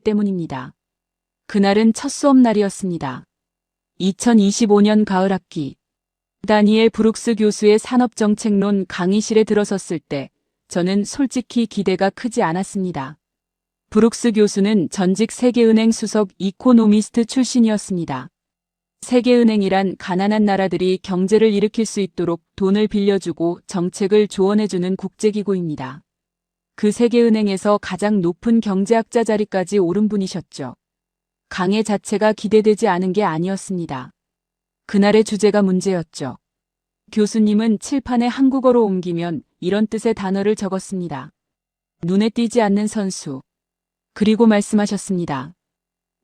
때문입니다. 그날은 첫 수업날이었습니다. 2025년 가을 학기. 다니엘 브룩스 교수의 산업정책론 강의실에 들어섰을 때 저는 솔직히 기대가 크지 않았습니다. 브룩스 교수는 전직 세계은행 수석 이코노미스트 출신이었습니다. 세계은행이란 가난한 나라들이 경제를 일으킬 수 있도록 돈을 빌려주고 정책을 조언해주는 국제기구입니다. 그 세계은행에서 가장 높은 경제학자 자리까지 오른 분이셨죠. 강의 자체가 기대되지 않은 게 아니었습니다. 그날의 주제가 문제였죠. 교수님은 칠판에 한국어로 옮기면 이런 뜻의 단어를 적었습니다. 눈에 띄지 않는 선수. 그리고 말씀하셨습니다.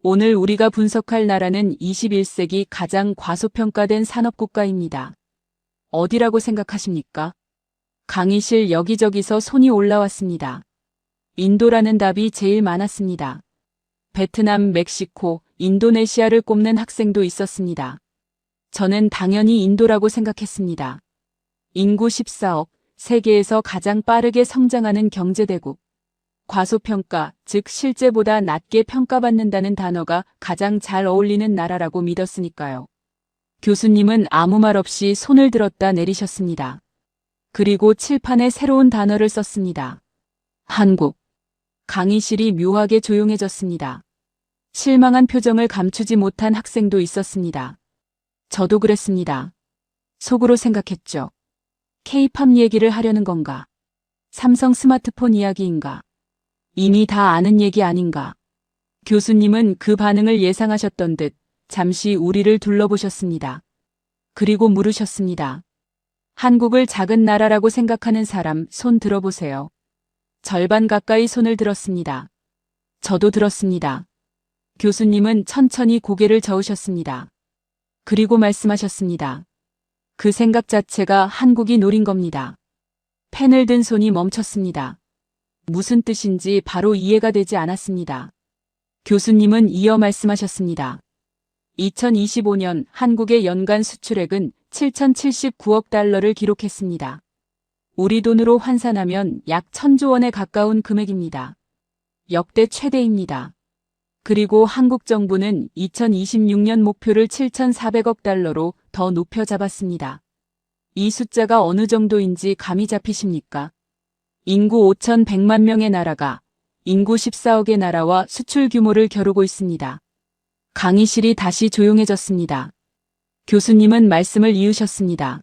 오늘 우리가 분석할 나라는 21세기 가장 과소평가된 산업국가입니다. 어디라고 생각하십니까? 강의실 여기저기서 손이 올라왔습니다. 인도라는 답이 제일 많았습니다. 베트남, 멕시코, 인도네시아를 꼽는 학생도 있었습니다. 저는 당연히 인도라고 생각했습니다. 인구 14억, 세계에서 가장 빠르게 성장하는 경제대국. 과소평가, 즉 실제보다 낮게 평가받는다는 단어가 가장 잘 어울리는 나라라고 믿었으니까요. 교수님은 아무 말 없이 손을 들었다 내리셨습니다. 그리고 칠판에 새로운 단어를 썼습니다. 한국. 강의실이 묘하게 조용해졌습니다. 실망한 표정을 감추지 못한 학생도 있었습니다. 저도 그랬습니다. 속으로 생각했죠. K-팝 얘기를 하려는 건가? 삼성 스마트폰 이야기인가? 이미 다 아는 얘기 아닌가? 교수님은 그 반응을 예상하셨던 듯 잠시 우리를 둘러보셨습니다. 그리고 물으셨습니다. 한국을 작은 나라라고 생각하는 사람 손 들어보세요. 절반 가까이 손을 들었습니다. 저도 들었습니다. 교수님은 천천히 고개를 저으셨습니다. 그리고 말씀하셨습니다. 그 생각 자체가 한국이 노린 겁니다. 펜을 든 손이 멈췄습니다. 무슨 뜻인지 바로 이해가 되지 않았습니다. 교수님은 이어 말씀하셨습니다. 2025년 한국의 연간 수출액은 7,079억 달러를 기록했습니다. 우리 돈으로 환산하면 약 1,000조 원에 가까운 금액입니다. 역대 최대입니다. 그리고 한국 정부는 2026년 목표를 7,400억 달러로 더 높여 잡았습니다. 이 숫자가 어느 정도인지 감이 잡히십니까? 인구 5,100만 명의 나라가 인구 14억의 나라와 수출 규모를 겨루고 있습니다. 강의실이 다시 조용해졌습니다. 교수님은 말씀을 이으셨습니다.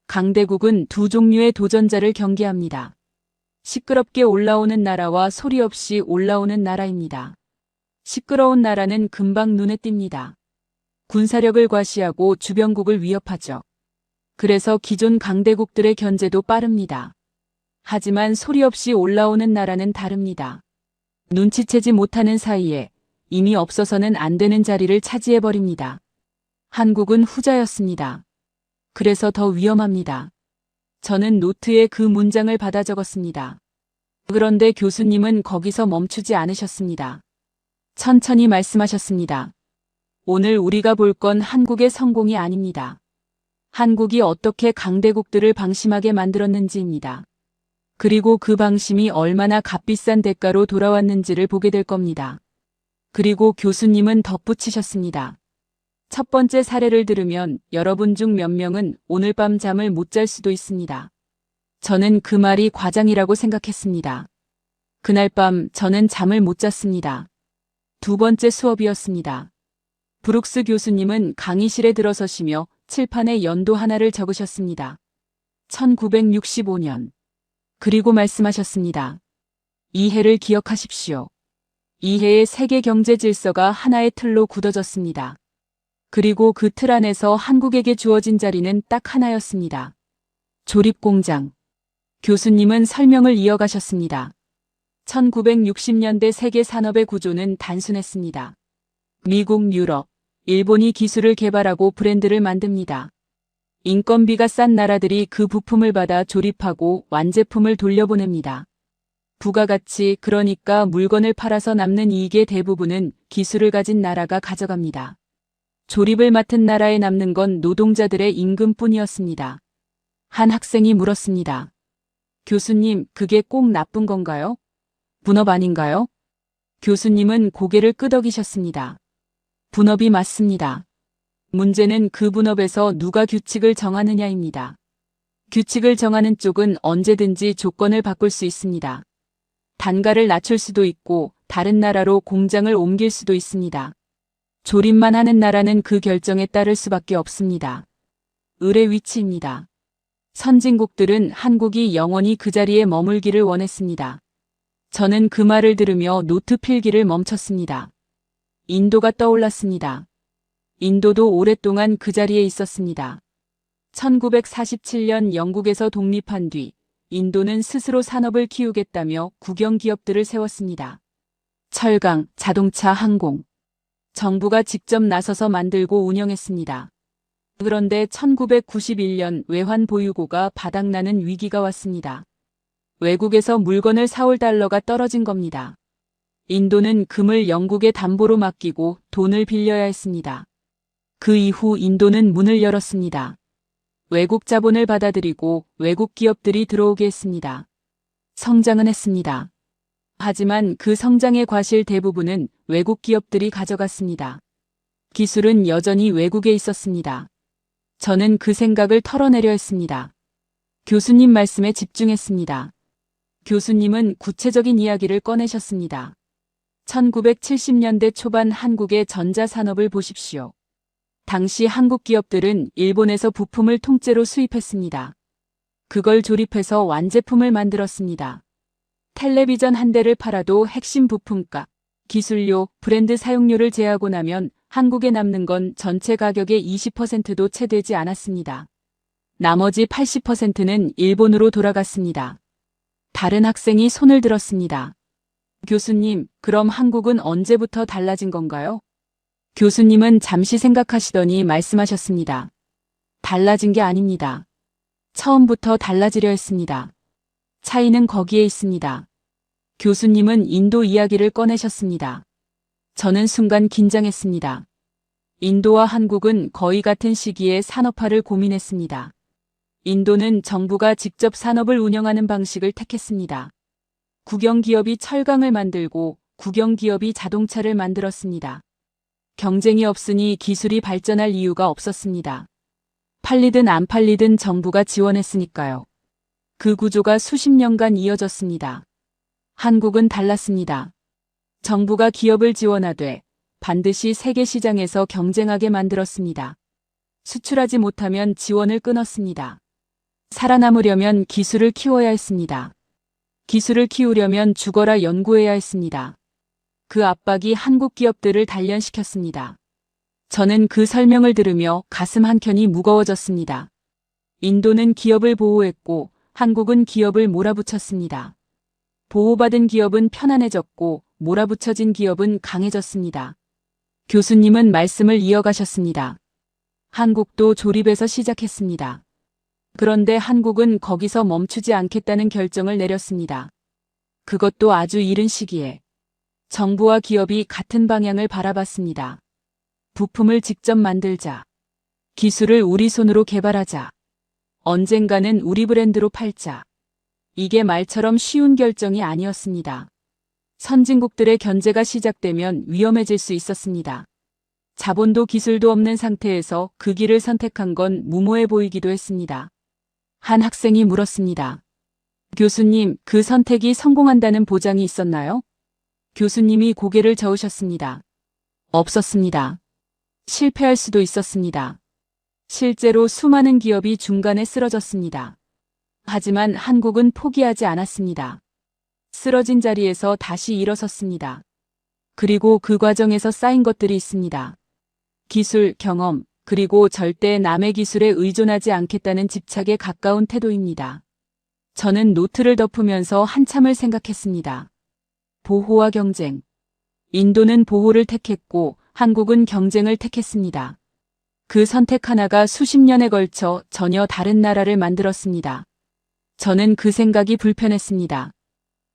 강대국은 두 종류의 도전자를 경계합니다. 시끄럽게 올라오는 나라와 소리 없이 올라오는 나라입니다. 시끄러운 나라는 금방 눈에 띕니다. 군사력을 과시하고 주변국을 위협하죠. 그래서 기존 강대국들의 견제도 빠릅니다. 하지만 소리 없이 올라오는 나라는 다릅니다. 눈치채지 못하는 사이에 이미 없어서는 안 되는 자리를 차지해버립니다. 한국은 후자였습니다. 그래서 더 위험합니다. 저는 노트에 그 문장을 받아 적었습니다. 그런데 교수님은 거기서 멈추지 않으셨습니다. 천천히 말씀하셨습니다. 오늘 우리가 볼 건 한국의 성공이 아닙니다. 한국이 어떻게 강대국들을 방심하게 만들었는지입니다. 그리고 그 방심이 얼마나 값비싼 대가로 돌아왔는지를 보게 될 겁니다. 그리고 교수님은 덧붙이셨습니다. 첫 번째 사례를 들으면 여러분 중 몇 명은 오늘 밤 잠을 못 잘 수도 있습니다. 저는 그 말이 과장이라고 생각했습니다. 그날 밤 저는 잠을 못 잤습니다. 두 번째 수업이었습니다. 브룩스 교수님은 강의실에 들어서시며 칠판에 연도 하나를 적으셨습니다. 1965년. 그리고 말씀하셨습니다. 이 해를 기억하십시오. 이 해의 세계 경제 질서가 하나의 틀로 굳어졌습니다. 그리고 그 틀 안에서 한국에게 주어진 자리는 딱 하나였습니다. 조립공장. 교수님은 설명을 이어가셨습니다. 1960년대 세계 산업의 구조는 단순했습니다. 미국, 유럽, 일본이 기술을 개발하고 브랜드를 만듭니다. 인건비가 싼 나라들이 그 부품을 받아 조립하고 완제품을 돌려보냅니다. 부가가치, 그러니까 물건을 팔아서 남는 이익의 대부분은 기술을 가진 나라가 가져갑니다. 조립을 맡은 나라에 남는 건 노동자들의 임금뿐이었습니다. 한 학생이 물었습니다. 교수님, 그게 꼭 나쁜 건가요? 분업 아닌가요? 교수님은 고개를 끄덕이셨습니다. 분업이 맞습니다. 문제는 그 분업에서 누가 규칙을 정하느냐입니다. 규칙을 정하는 쪽은 언제든지 조건을 바꿀 수 있습니다. 단가를 낮출 수도 있고 다른 나라로 공장을 옮길 수도 있습니다. 조립만 하는 나라는 그 결정에 따를 수밖에 없습니다. 을의 위치입니다. 선진국들은 한국이 영원히 그 자리에 머물기를 원했습니다. 저는 그 말을 들으며 노트 필기를 멈췄습니다. 인도가 떠올랐습니다. 인도도 오랫동안 그 자리에 있었습니다. 1947년 영국에서 독립한 뒤 인도는 스스로 산업을 키우겠다며 국영 기업들을 세웠습니다. 철강, 자동차, 항공. 정부가 직접 나서서 만들고 운영했습니다. 그런데 1991년 외환 보유고가 바닥나는 위기가 왔습니다. 외국에서 물건을 사올 달러가 떨어진 겁니다. 인도는 금을 영국에 담보로 맡기고 돈을 빌려야 했습니다. 그 이후 인도는 문을 열었습니다. 외국 자본을 받아들이고 외국 기업들이 들어오게 했습니다. 성장은 했습니다. 하지만 그 성장의 과실 대부분은 외국 기업들이 가져갔습니다. 기술은 여전히 외국에 있었습니다. 저는 그 생각을 털어내려 했습니다. 교수님 말씀에 집중했습니다. 교수님은 구체적인 이야기를 꺼내셨습니다. 1970년대 초반 한국의 전자산업을 보십시오. 당시 한국 기업들은 일본에서 부품을 통째로 수입했습니다. 그걸 조립해서 완제품을 만들었습니다. 텔레비전 한 대를 팔아도 핵심 부품값, 기술료, 브랜드 사용료를 제하고 나면 한국에 남는 건 전체 가격의 20%도 채 되지 않았습니다. 나머지 80%는 일본으로 돌아갔습니다. 다른 학생이 손을 들었습니다. 교수님, 그럼 한국은 언제부터 달라진 건가요? 교수님은 잠시 생각하시더니 말씀하셨습니다. 달라진 게 아닙니다. 처음부터 달라지려 했습니다. 차이는 거기에 있습니다. 교수님은 인도 이야기를 꺼내셨습니다. 저는 순간 긴장했습니다. 인도와 한국은 거의 같은 시기에 산업화를 고민했습니다. 인도는 정부가 직접 산업을 운영하는 방식을 택했습니다. 국영기업이 철강을 만들고 국영기업이 자동차를 만들었습니다. 경쟁이 없으니 기술이 발전할 이유가 없었습니다. 팔리든 안 팔리든 정부가 지원했으니까요. 그 구조가 수십 년간 이어졌습니다. 한국은 달랐습니다. 정부가 기업을 지원하되 반드시 세계 시장에서 경쟁하게 만들었습니다. 수출하지 못하면 지원을 끊었습니다. 살아남으려면 기술을 키워야 했습니다. 기술을 키우려면 죽어라 연구해야 했습니다. 그 압박이 한국 기업들을 단련시켰습니다. 저는 그 설명을 들으며 가슴 한켠이 무거워졌습니다. 인도는 기업을 보호했고 한국은 기업을 몰아붙였습니다. 보호받은 기업은 편안해졌고 몰아붙여진 기업은 강해졌습니다. 교수님은 말씀을 이어가셨습니다. 한국도 조립에서 시작했습니다. 그런데 한국은 거기서 멈추지 않겠다는 결정을 내렸습니다. 그것도 아주 이른 시기에. 정부와 기업이 같은 방향을 바라봤습니다. 부품을 직접 만들자. 기술을 우리 손으로 개발하자. 언젠가는 우리 브랜드로 팔자. 이게 말처럼 쉬운 결정이 아니었습니다. 선진국들의 견제가 시작되면 위험해질 수 있었습니다. 자본도 기술도 없는 상태에서 그 길을 선택한 건 무모해 보이기도 했습니다. 한 학생이 물었습니다. 교수님, 그 선택이 성공한다는 보장이 있었나요? 교수님이 고개를 저으셨습니다. 없었습니다. 실패할 수도 있었습니다. 실제로 수많은 기업이 중간에 쓰러졌습니다. 하지만 한국은 포기하지 않았습니다. 쓰러진 자리에서 다시 일어섰습니다. 그리고 그 과정에서 쌓인 것들이 있습니다. 기술, 경험, 그리고 절대 남의 기술에 의존하지 않겠다는 집착에 가까운 태도입니다. 저는 노트를 덮으면서 한참을 생각했습니다. 보호와 경쟁. 인도는 보호를 택했고 한국은 경쟁을 택했습니다. 그 선택 하나가 수십 년에 걸쳐 전혀 다른 나라를 만들었습니다. 저는 그 생각이 불편했습니다.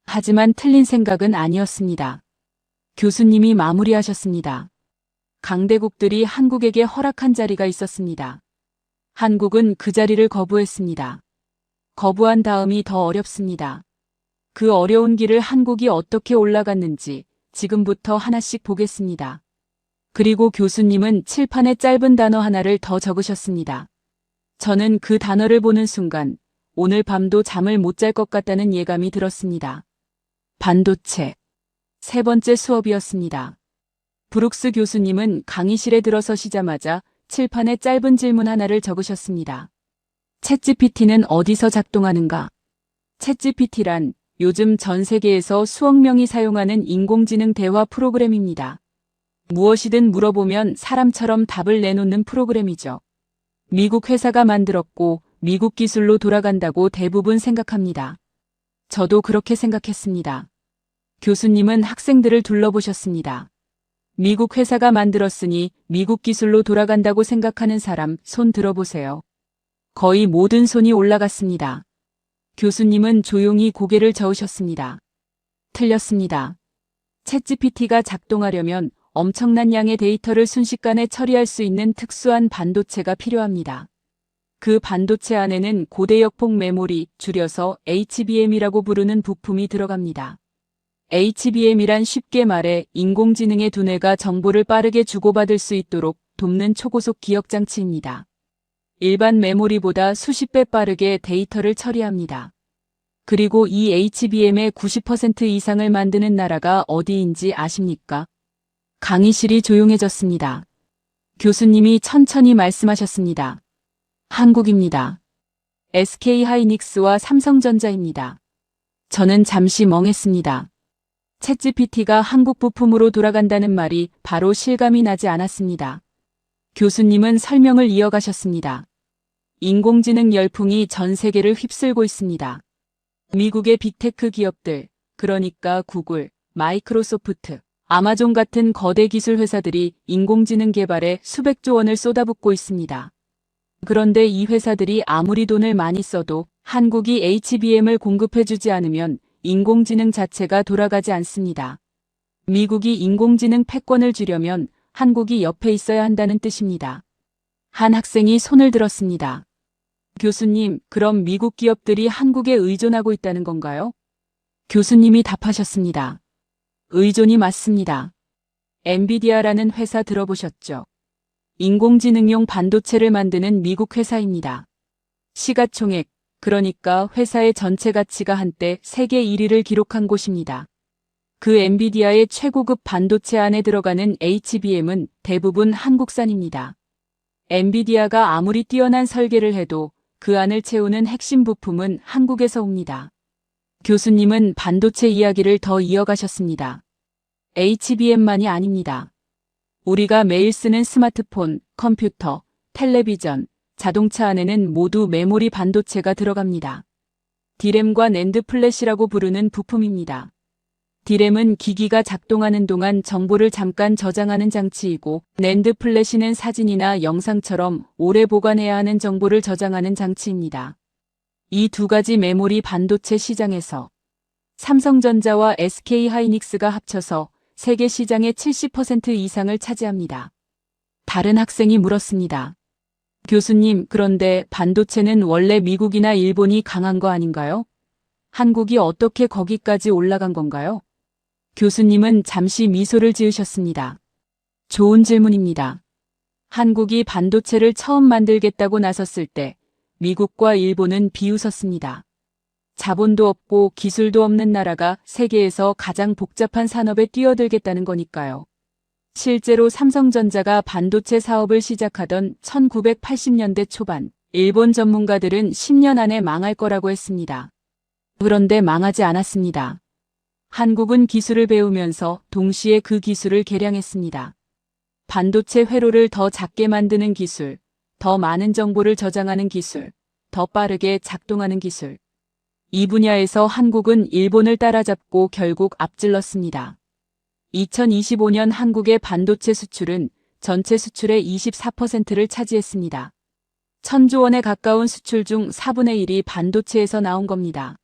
하지만 틀린 생각은 아니었습니다. 교수님이 마무리하셨습니다. 강대국들이 한국에게 허락한 자리가 있었습니다. 한국은 그 자리를 거부했습니다. 거부한 다음이 더 어렵습니다. 그 어려운 길을 한국이 어떻게 올라갔는지 지금부터 하나씩 보겠습니다. 그리고 교수님은 칠판에 짧은 단어 하나를 더 적으셨습니다. 저는 그 단어를 보는 순간 오늘 밤도 잠을 못 잘 것 같다는 예감이 들었습니다. 반도체. 세 번째 수업이었습니다. 브룩스 교수님은 강의실에 들어서시자마자 칠판에 짧은 질문 하나를 적으셨습니다. 챗GPT는 어디서 작동하는가? 챗GPT란 요즘 전 세계에서 수억 명이 사용하는 인공지능 대화 프로그램입니다. 무엇이든 물어보면 사람처럼 답을 내놓는 프로그램이죠. 미국 회사가 만들었고 미국 기술로 돌아간다고 대부분 생각합니다. 저도 그렇게 생각했습니다. 교수님은 학생들을 둘러보셨습니다. 미국 회사가 만들었으니 미국 기술로 돌아간다고 생각하는 사람 손 들어보세요. 거의 모든 손이 올라갔습니다. 교수님은 조용히 고개를 저으셨습니다. 틀렸습니다. 챗GPT가 작동하려면 엄청난 양의 데이터를 순식간에 처리할 수 있는 특수한 반도체가 필요합니다. 그 반도체 안에는 고대역폭 메모리, 줄여서 HBM이라고 부르는 부품이 들어갑니다. HBM이란 쉽게 말해 인공지능의 두뇌가 정보를 빠르게 주고받을 수 있도록 돕는 초고속 기억장치입니다. 일반 메모리보다 수십 배 빠르게 데이터를 처리합니다. 그리고 이 HBM의 90% 이상을 만드는 나라가 어디인지 아십니까? 강의실이 조용해졌습니다. 교수님이 천천히 말씀하셨습니다. 한국입니다. SK하이닉스와 삼성전자입니다. 저는 잠시 멍했습니다. 챗GPT가 한국 부품으로 돌아간다는 말이 바로 실감이 나지 않았습니다. 교수님은 설명을 이어가셨습니다. 인공지능 열풍이 전 세계를 휩쓸고 있습니다. 미국의 빅테크 기업들, 그러니까 구글, 마이크로소프트, 아마존 같은 거대 기술 회사들이 인공지능 개발에 수백조 원을 쏟아붓고 있습니다. 그런데 이 회사들이 아무리 돈을 많이 써도 한국이 HBM을 공급해주지 않으면 인공지능 자체가 돌아가지 않습니다. 미국이 인공지능 패권을 주려면 한국이 옆에 있어야 한다는 뜻입니다. 한 학생이 손을 들었습니다. 교수님, 그럼 미국 기업들이 한국에 의존하고 있다는 건가요? 교수님이 답하셨습니다. 의존이 맞습니다. 엔비디아라는 회사 들어보셨죠? 인공지능용 반도체를 만드는 미국 회사입니다. 시가총액, 그러니까 회사의 전체 가치가 한때 세계 1위를 기록한 곳입니다. 그 엔비디아의 최고급 반도체 안에 들어가는 HBM은 대부분 한국산입니다. 엔비디아가 아무리 뛰어난 설계를 해도 그 안을 채우는 핵심 부품은 한국에서 옵니다. 교수님은 반도체 이야기를 더 이어가셨습니다. HBM만이 아닙니다. 우리가 매일 쓰는 스마트폰, 컴퓨터, 텔레비전, 자동차 안에는 모두 메모리 반도체가 들어갑니다. D램과 낸드 플래시라고 부르는 부품입니다. D램은 기기가 작동하는 동안 정보를 잠깐 저장하는 장치이고 낸드 플래시는 사진이나 영상처럼 오래 보관해야 하는 정보를 저장하는 장치입니다. 이 두 가지 메모리 반도체 시장에서 삼성전자와 SK하이닉스가 합쳐서 세계 시장의 70% 이상을 차지합니다. 다른 학생이 물었습니다. 교수님, 그런데 반도체는 원래 미국이나 일본이 강한 거 아닌가요? 한국이 어떻게 거기까지 올라간 건가요? 교수님은 잠시 미소를 지으셨습니다. 좋은 질문입니다. 한국이 반도체를 처음 만들겠다고 나섰을 때 미국과 일본은 비웃었습니다. 자본도 없고 기술도 없는 나라가 세계에서 가장 복잡한 산업에 뛰어들겠다는 거니까요. 실제로 삼성전자가 반도체 사업을 시작하던 1980년대 초반, 일본 전문가들은 10년 안에 망할 거라고 했습니다. 그런데 망하지 않았습니다. 한국은 기술을 배우면서 동시에 그 기술을 개량했습니다. 반도체 회로를 더 작게 만드는 기술, 더 많은 정보를 저장하는 기술, 더 빠르게 작동하는 기술. 이 분야에서 한국은 일본을 따라잡고 결국 앞질렀습니다. 2025년 한국의 반도체 수출은 전체 수출의 24%를 차지했습니다. 1,000조 원에 가까운 수출 중 4분의 1이 반도체에서 나온 겁니다.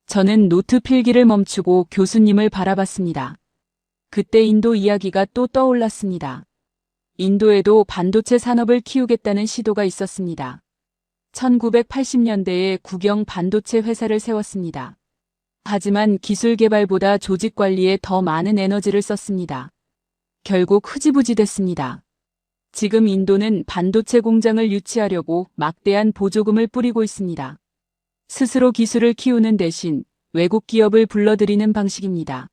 저는 노트 필기를 멈추고 교수님을 바라봤습니다. 그때 인도 이야기가 또 떠올랐습니다. 인도에도 반도체 산업을 키우겠다는 시도가 있었습니다. 1980년대에 국영 반도체 회사를 세웠습니다. 하지만 기술 개발보다 조직 관리에 더 많은 에너지를 썼습니다. 결국 흐지부지 됐습니다. 지금 인도는 반도체 공장을 유치하려고 막대한 보조금을 뿌리고 있습니다. 스스로 기술을 키우는 대신 외국 기업을 불러들이는 방식입니다.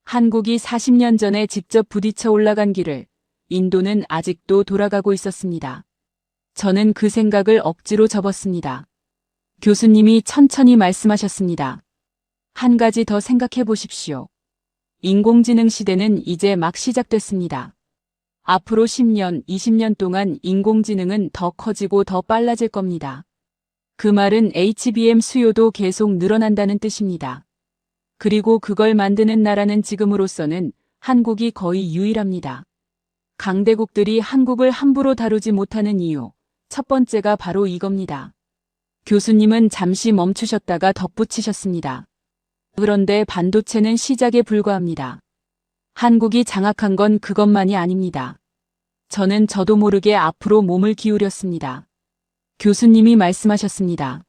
한국이 40년 전에 직접 부딪혀 올라간 길을 인도는 아직도 돌아가고 있었습니다. 저는 그 생각을 억지로 접었습니다. 교수님이 천천히 말씀하셨습니다. 한 가지 더 생각해 보십시오. 인공지능 시대는 이제 막 시작됐습니다. 앞으로 10년, 20년 동안 인공지능은 더 커지고 더 빨라질 겁니다. 그 말은 HBM 수요도 계속 늘어난다는 뜻입니다. 그리고 그걸 만드는 나라는 지금으로서는 한국이 거의 유일합니다. 강대국들이 한국을 함부로 다루지 못하는 이유, 첫 번째가 바로 이겁니다. 교수님은 잠시 멈추셨다가 덧붙이셨습니다. 그런데 반도체는 시작에 불과합니다. 한국이 장악한 건 그것만이 아닙니다. 저도 모르게 앞으로 몸을 기울였습니다. 교수님이 말씀하셨습니다.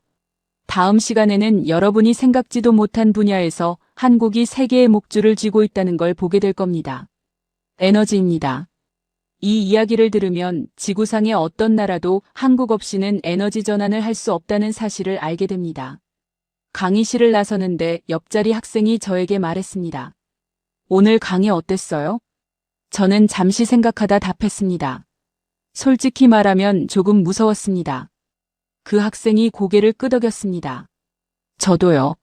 다음 시간에는 여러분이 생각지도 못한 분야에서 한국이 세계의 목줄을 쥐고 있다는 걸 보게 될 겁니다. 에너지입니다. 이 이야기를 들으면 지구상의 어떤 나라도 한국 없이는 에너지 전환을 할 수 없다는 사실을 알게 됩니다. 강의실을 나서는데 옆자리 학생이 저에게 말했습니다. 오늘 강의 어땠어요? 저는 잠시 생각하다 답했습니다. 솔직히 말하면 조금 무서웠습니다. 그 학생이 고개를 끄덕였습니다. 저도요.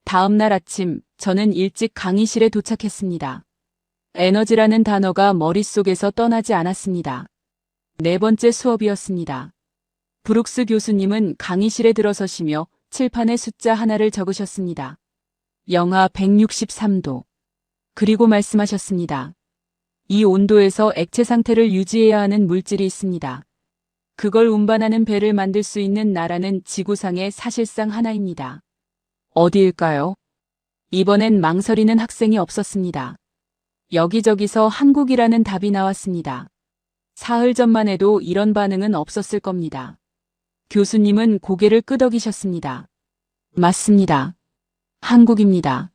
다음 날 아침 저는 일찍 강의실에 도착했습니다. 에너지라는 단어가 머릿속에서 떠나지 않았습니다. 네 번째 수업이었습니다. 브룩스 교수님은 강의실에 들어서시며 칠판에 숫자 하나를 적으셨습니다. 영하 163도. 그리고 말씀하셨습니다. 이 온도에서 액체 상태를 유지해야 하는 물질이 있습니다. 그걸 운반하는 배를 만들 수 있는 나라는 지구상에 사실상 하나입니다. 어디일까요? 이번엔 망설이는 학생이 없었습니다. 여기저기서 한국이라는 답이 나왔습니다. 사흘 전만 해도 이런 반응은 없었을 겁니다. 교수님은 고개를 끄덕이셨습니다. 맞습니다. 한국입니다.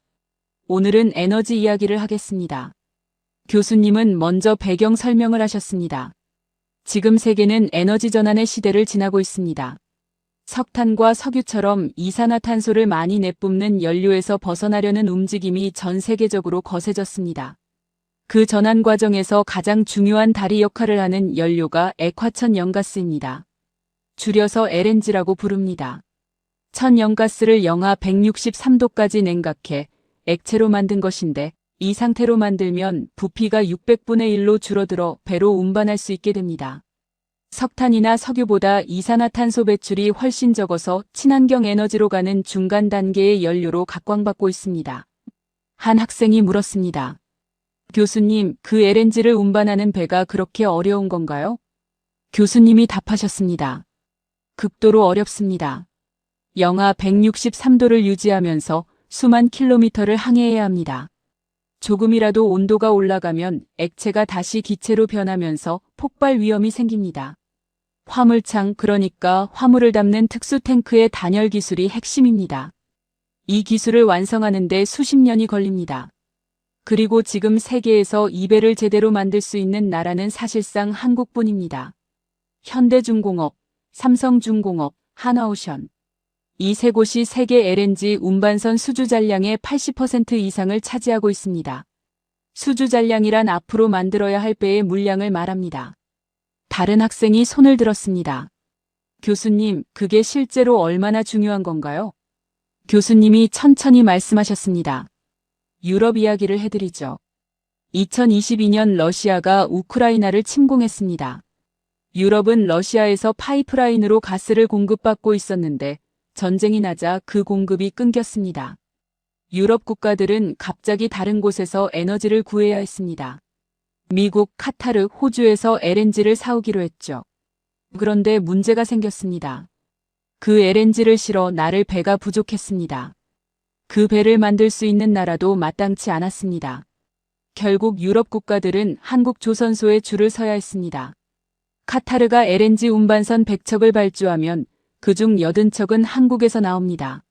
오늘은 에너지 이야기를 하겠습니다. 교수님은 먼저 배경 설명을 하셨습니다. 지금 세계는 에너지 전환의 시대를 지나고 있습니다. 석탄과 석유처럼 이산화탄소를 많이 내뿜는 연료에서 벗어나려는 움직임이 전 세계적으로 거세졌습니다. 그 전환 과정에서 가장 중요한 다리 역할을 하는 연료가 액화천연가스입니다. 줄여서 LNG라고 부릅니다. 천연가스를 영하 163도까지 냉각해 액체로 만든 것인데 이 상태로 만들면 부피가 600분의 1로 줄어들어 배로 운반할 수 있게 됩니다. 석탄이나 석유보다 이산화탄소 배출이 훨씬 적어서 친환경 에너지로 가는 중간 단계의 연료로 각광받고 있습니다. 한 학생이 물었습니다. 교수님, 그 LNG를 운반하는 배가 그렇게 어려운 건가요? 교수님이 답하셨습니다. 극도로 어렵습니다. 영하 163도를 유지하면서 수만 킬로미터를 항해해야 합니다. 조금이라도 온도가 올라가면 액체가 다시 기체로 변하면서 폭발 위험이 생깁니다. 화물창, 그러니까 화물을 담는 특수 탱크의 단열 기술이 핵심입니다. 이 기술을 완성하는 데 수십 년이 걸립니다. 그리고 지금 세계에서 이 배를 제대로 만들 수 있는 나라는 사실상 한국뿐입니다. 현대중공업, 삼성중공업, 한화오션. 이 세 곳이 세계 LNG 운반선 수주 잔량의 80% 이상을 차지하고 있습니다. 수주 잔량이란 앞으로 만들어야 할 배의 물량을 말합니다. 다른 학생이 손을 들었습니다. 교수님, 그게 실제로 얼마나 중요한 건가요? 교수님이 천천히 말씀하셨습니다. 유럽 이야기를 해드리죠. 2022년 러시아가 우크라이나를 침공했습니다. 유럽은 러시아에서 파이프라인으로 가스를 공급받고 있었는데 전쟁이 나자 그 공급이 끊겼습니다. 유럽 국가들은 갑자기 다른 곳에서 에너지를 구해야 했습니다. 미국, 카타르, 호주에서 LNG를 사오기로 했죠. 그런데 문제가 생겼습니다. 그 LNG를 실어 나를 배가 부족했습니다. 그 배를 만들 수 있는 나라도 마땅치 않았습니다. 결국 유럽 국가들은 한국 조선소에 줄을 서야 했습니다. 카타르가 LNG 운반선 100척을 발주하면 그중 80척은 한국에서 나옵니다.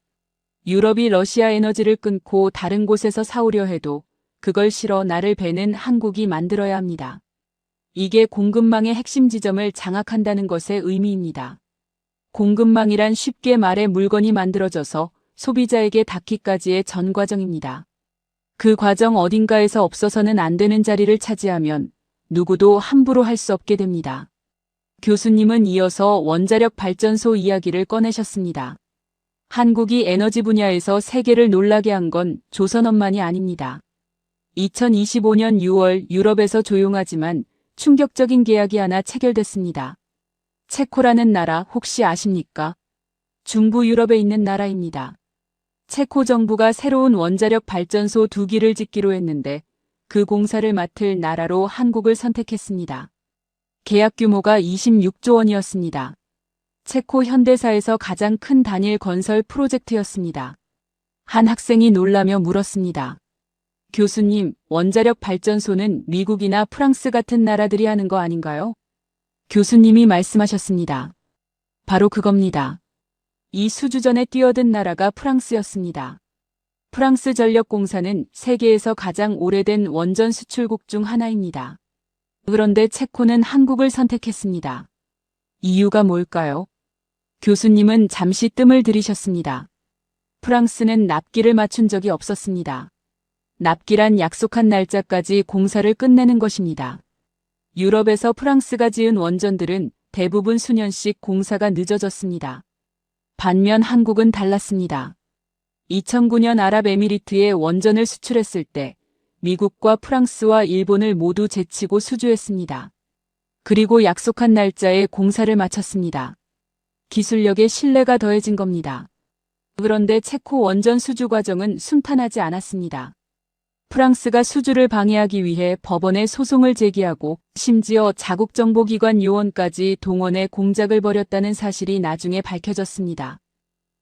유럽이 러시아 에너지를 끊고 다른 곳에서 사오려 해도 그걸 실어 나를 베는 한국이 만들어야 합니다. 이게 공급망의 핵심 지점을 장악한다는 것의 의미입니다. 공급망이란 쉽게 말해 물건이 만들어져서 소비자에게 닿기까지의 전 과정입니다. 그 과정 어딘가에서 없어서는 안 되는 자리를 차지하면 누구도 함부로 할 수 없게 됩니다. 교수님은 이어서 원자력 발전소 이야기를 꺼내셨습니다. 한국이 에너지 분야에서 세계를 놀라게 한 건 조선업만이 아닙니다. 2025년 6월 유럽에서 조용하지만 충격적인 계약이 하나 체결됐습니다. 체코라는 나라 혹시 아십니까? 중부 유럽에 있는 나라입니다. 체코 정부가 새로운 원자력 발전소 2기를 짓기로 했는데 그 공사를 맡을 나라로 한국을 선택했습니다. 계약 규모가 26조 원이었습니다. 체코 현대사에서 가장 큰 단일 건설 프로젝트였습니다. 한 학생이 놀라며 물었습니다. 교수님, 원자력 발전소는 미국이나 프랑스 같은 나라들이 하는 거 아닌가요? 교수님이 말씀하셨습니다. 바로 그겁니다. 이 수주전에 뛰어든 나라가 프랑스였습니다. 프랑스 전력공사는 세계에서 가장 오래된 원전 수출국 중 하나입니다. 그런데 체코는 한국을 선택했습니다. 이유가 뭘까요? 교수님은 잠시 뜸을 들이셨습니다. 프랑스는 납기를 맞춘 적이 없었습니다. 납기란 약속한 날짜까지 공사를 끝내는 것입니다. 유럽에서 프랑스가 지은 원전들은 대부분 수년씩 공사가 늦어졌습니다. 반면 한국은 달랐습니다. 2009년 아랍에미리트에 원전을 수출했을 때 미국과 프랑스와 일본을 모두 제치고 수주했습니다. 그리고 약속한 날짜에 공사를 마쳤습니다. 기술력에 신뢰가 더해진 겁니다. 그런데 체코 원전 수주 과정은 순탄하지 않았습니다. 프랑스가 수주를 방해하기 위해 법원에 소송을 제기하고 심지어 자국정보기관 요원까지 동원해 공작을 벌였다는 사실이 나중에 밝혀졌습니다.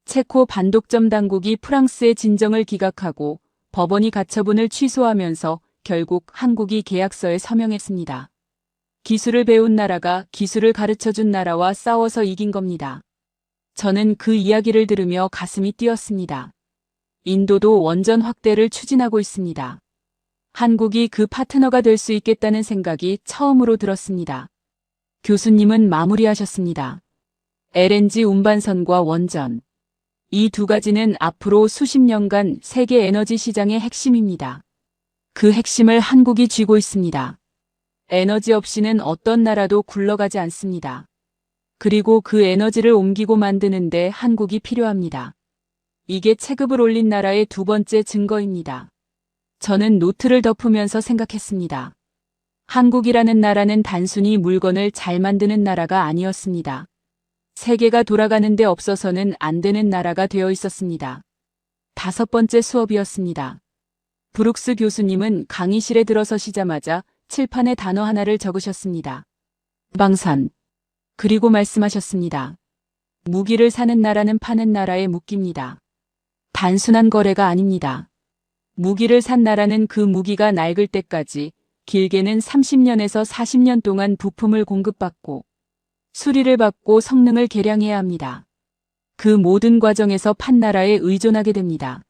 체코 반독점 당국이 프랑스의 진정을 기각하고 법원이 가처분을 취소하면서 결국 한국이 계약서에 서명했습니다. 기술을 배운 나라가 기술을 가르쳐준 나라와 싸워서 이긴 겁니다. 저는 그 이야기를 들으며 가슴이 뛰었습니다. 인도도 원전 확대를 추진하고 있습니다. 한국이 그 파트너가 될 수 있겠다는 생각이 처음으로 들었습니다. 교수님은 마무리하셨습니다. LNG 운반선과 원전. 이 두 가지는 앞으로 수십 년간 세계 에너지 시장의 핵심입니다. 그 핵심을 한국이 쥐고 있습니다. 에너지 없이는 어떤 나라도 굴러가지 않습니다. 그리고 그 에너지를 옮기고 만드는데 한국이 필요합니다. 이게 체급을 올린 나라의 두 번째 증거입니다. 저는 노트를 덮으면서 생각했습니다. 한국이라는 나라는 단순히 물건을 잘 만드는 나라가 아니었습니다. 세계가 돌아가는 데 없어서는 안 되는 나라가 되어 있었습니다. 5번째 수업이었습니다. 브룩스 교수님은 강의실에 들어서시자마자 칠판에 단어 하나를 적으셨습니다. 방산. 그리고 말씀하셨습니다. 무기를 사는 나라는 파는 나라에 묶입니다. 단순한 거래가 아닙니다. 무기를 산 나라는 그 무기가 낡을 때까지 길게는 30년에서 40년 동안 부품을 공급받고 수리를 받고 성능을 개량해야 합니다. 그 모든 과정에서 판 나라에 의존하게 됩니다.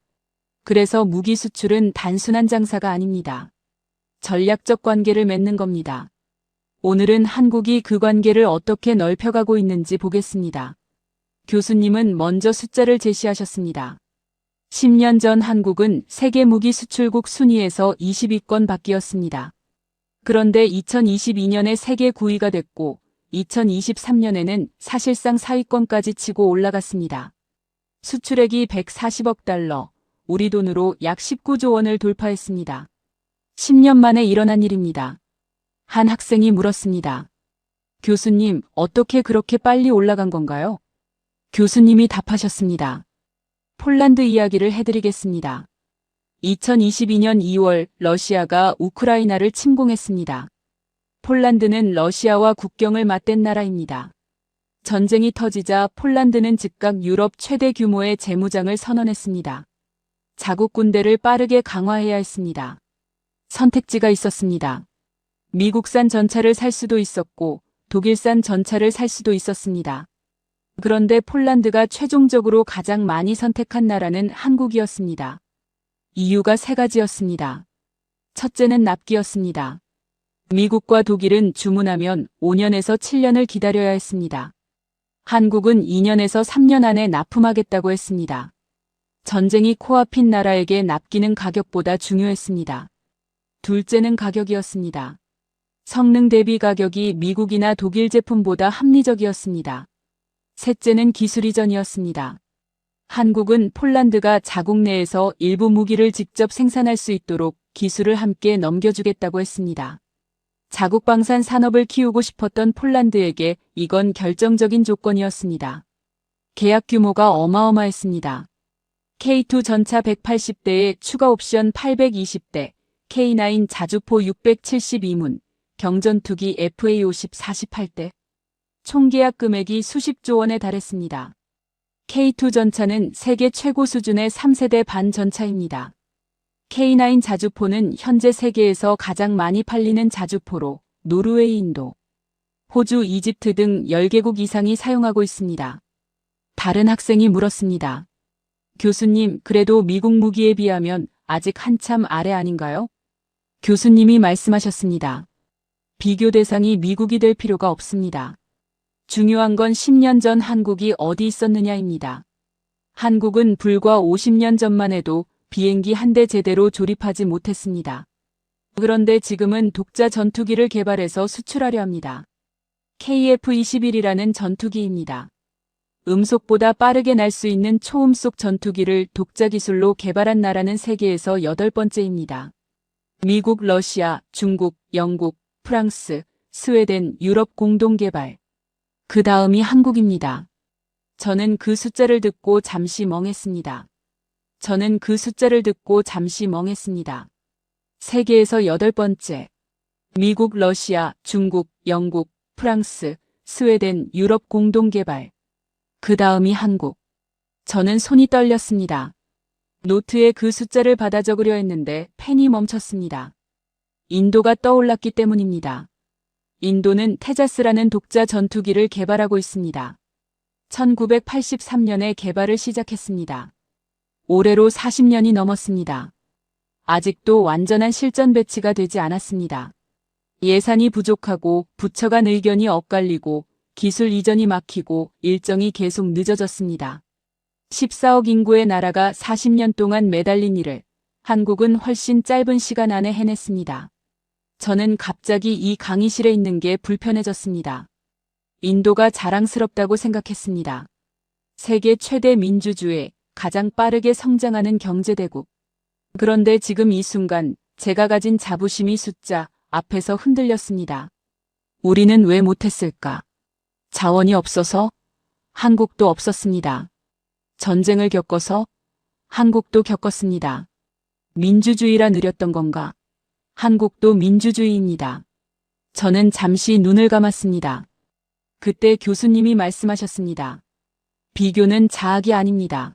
그래서 무기 수출은 단순한 장사가 아닙니다. 전략적 관계를 맺는 겁니다. 오늘은 한국이 그 관계를 어떻게 넓혀가고 있는지 보겠습니다. 교수님은 먼저 숫자를 제시하셨습니다. 10년 전 한국은 세계 무기 수출국 순위에서 20위권 밖이었습니다. 그런데 2022년에 세계 9위가 됐고 2023년에는 사실상 4위권까지 치고 올라갔습니다. 수출액이 140억 달러, 우리 돈으로 약 19조 원을 돌파했습니다. 10년 만에 일어난 일입니다. 한 학생이 물었습니다. 교수님, 어떻게 그렇게 빨리 올라간 건가요? 교수님이 답하셨습니다. 폴란드 이야기를 해드리겠습니다. 2022년 2월 러시아가 우크라이나를 침공했습니다. 폴란드는 러시아와 국경을 맞댄 나라입니다. 전쟁이 터지자 폴란드는 즉각 유럽 최대 규모의 재무장을 선언했습니다. 자국 군대를 빠르게 강화해야 했습니다. 선택지가 있었습니다. 미국산 전차를 살 수도 있었고 독일산 전차를 살 수도 있었습니다. 그런데 폴란드가 최종적으로 가장 많이 선택한 나라는 한국이었습니다. 이유가 세 가지였습니다. 첫째는 납기였습니다. 미국과 독일은 주문하면 5년에서 7년을 기다려야 했습니다. 한국은 2년에서 3년 안에 납품하겠다고 했습니다. 전쟁이 코앞인 나라에게 납기는 가격보다 중요했습니다. 둘째는 가격이었습니다. 성능 대비 가격이 미국이나 독일 제품보다 합리적이었습니다. 셋째는 기술 이전이었습니다. 한국은 폴란드가 자국 내에서 일부 무기를 직접 생산할 수 있도록 기술을 함께 넘겨주겠다고 했습니다. 자국 방산 산업을 키우고 싶었던 폴란드에게 이건 결정적인 조건이었습니다. 계약 규모가 어마어마했습니다. K2 전차 180대에 추가 옵션 820대, K9 자주포 672문, 경전투기 FA50 48대. 총 계약 금액이 수십조 원에 달했습니다. K2 전차는 세계 최고 수준의 3세대 반전차입니다. K9 자주포는 현재 세계에서 가장 많이 팔리는 자주포로 노르웨이, 인도, 호주, 이집트 등 10개국 이상이 사용하고 있습니다. 다른 학생이 물었습니다. 교수님, 그래도 미국 무기에 비하면 아직 한참 아래 아닌가요? 교수님이 말씀하셨습니다. 비교 대상이 미국이 될 필요가 없습니다. 중요한 건 10년 전 한국이 어디 있었느냐입니다. 한국은 불과 50년 전만 해도 비행기 한 대 제대로 조립하지 못했습니다. 그런데 지금은 독자 전투기를 개발해서 수출하려 합니다. KF-21이라는 전투기입니다. 음속보다 빠르게 날 수 있는 초음속 전투기를 독자 기술로 개발한 나라는 세계에서 8번째입니다. 미국, 러시아, 중국, 영국, 프랑스, 스웨덴, 유럽 공동 개발. 그 다음이 한국입니다. 저는 그 숫자를 듣고 잠시 멍했습니다. 세계에서 8번째. 미국, 러시아, 중국, 영국, 프랑스, 스웨덴, 유럽 공동 개발. 그 다음이 한국. 저는 손이 떨렸습니다. 노트에 그 숫자를 받아 적으려 했는데 펜이 멈췄습니다. 인도가 떠올랐기 때문입니다. 인도는 테자스라는 독자 전투기를 개발하고 있습니다. 1983년에 개발을 시작했습니다. 올해로 40년이 넘었습니다. 아직도 완전한 실전 배치가 되지 않았습니다. 예산이 부족하고 부처 간 의견이 엇갈리고 기술 이전이 막히고 일정이 계속 늦어졌습니다. 14억 인구의 나라가 40년 동안 매달린 일을 한국은 훨씬 짧은 시간 안에 해냈습니다. 저는 갑자기 이 강의실에 있는 게 불편해졌습니다. 인도가 자랑스럽다고 생각했습니다. 세계 최대 민주주의, 가장 빠르게 성장하는 경제대국. 그런데 지금 이 순간 제가 가진 자부심이 숫자 앞에서 흔들렸습니다. 우리는 왜 못했을까? 자원이 없어서? 한국도 없었습니다. 전쟁을 겪어서? 한국도 겪었습니다. 민주주의라 느렸던 건가? 한국도 민주주의입니다. 저는 잠시 눈을 감았습니다. 그때 교수님이 말씀하셨습니다. 비교는 자학이 아닙니다.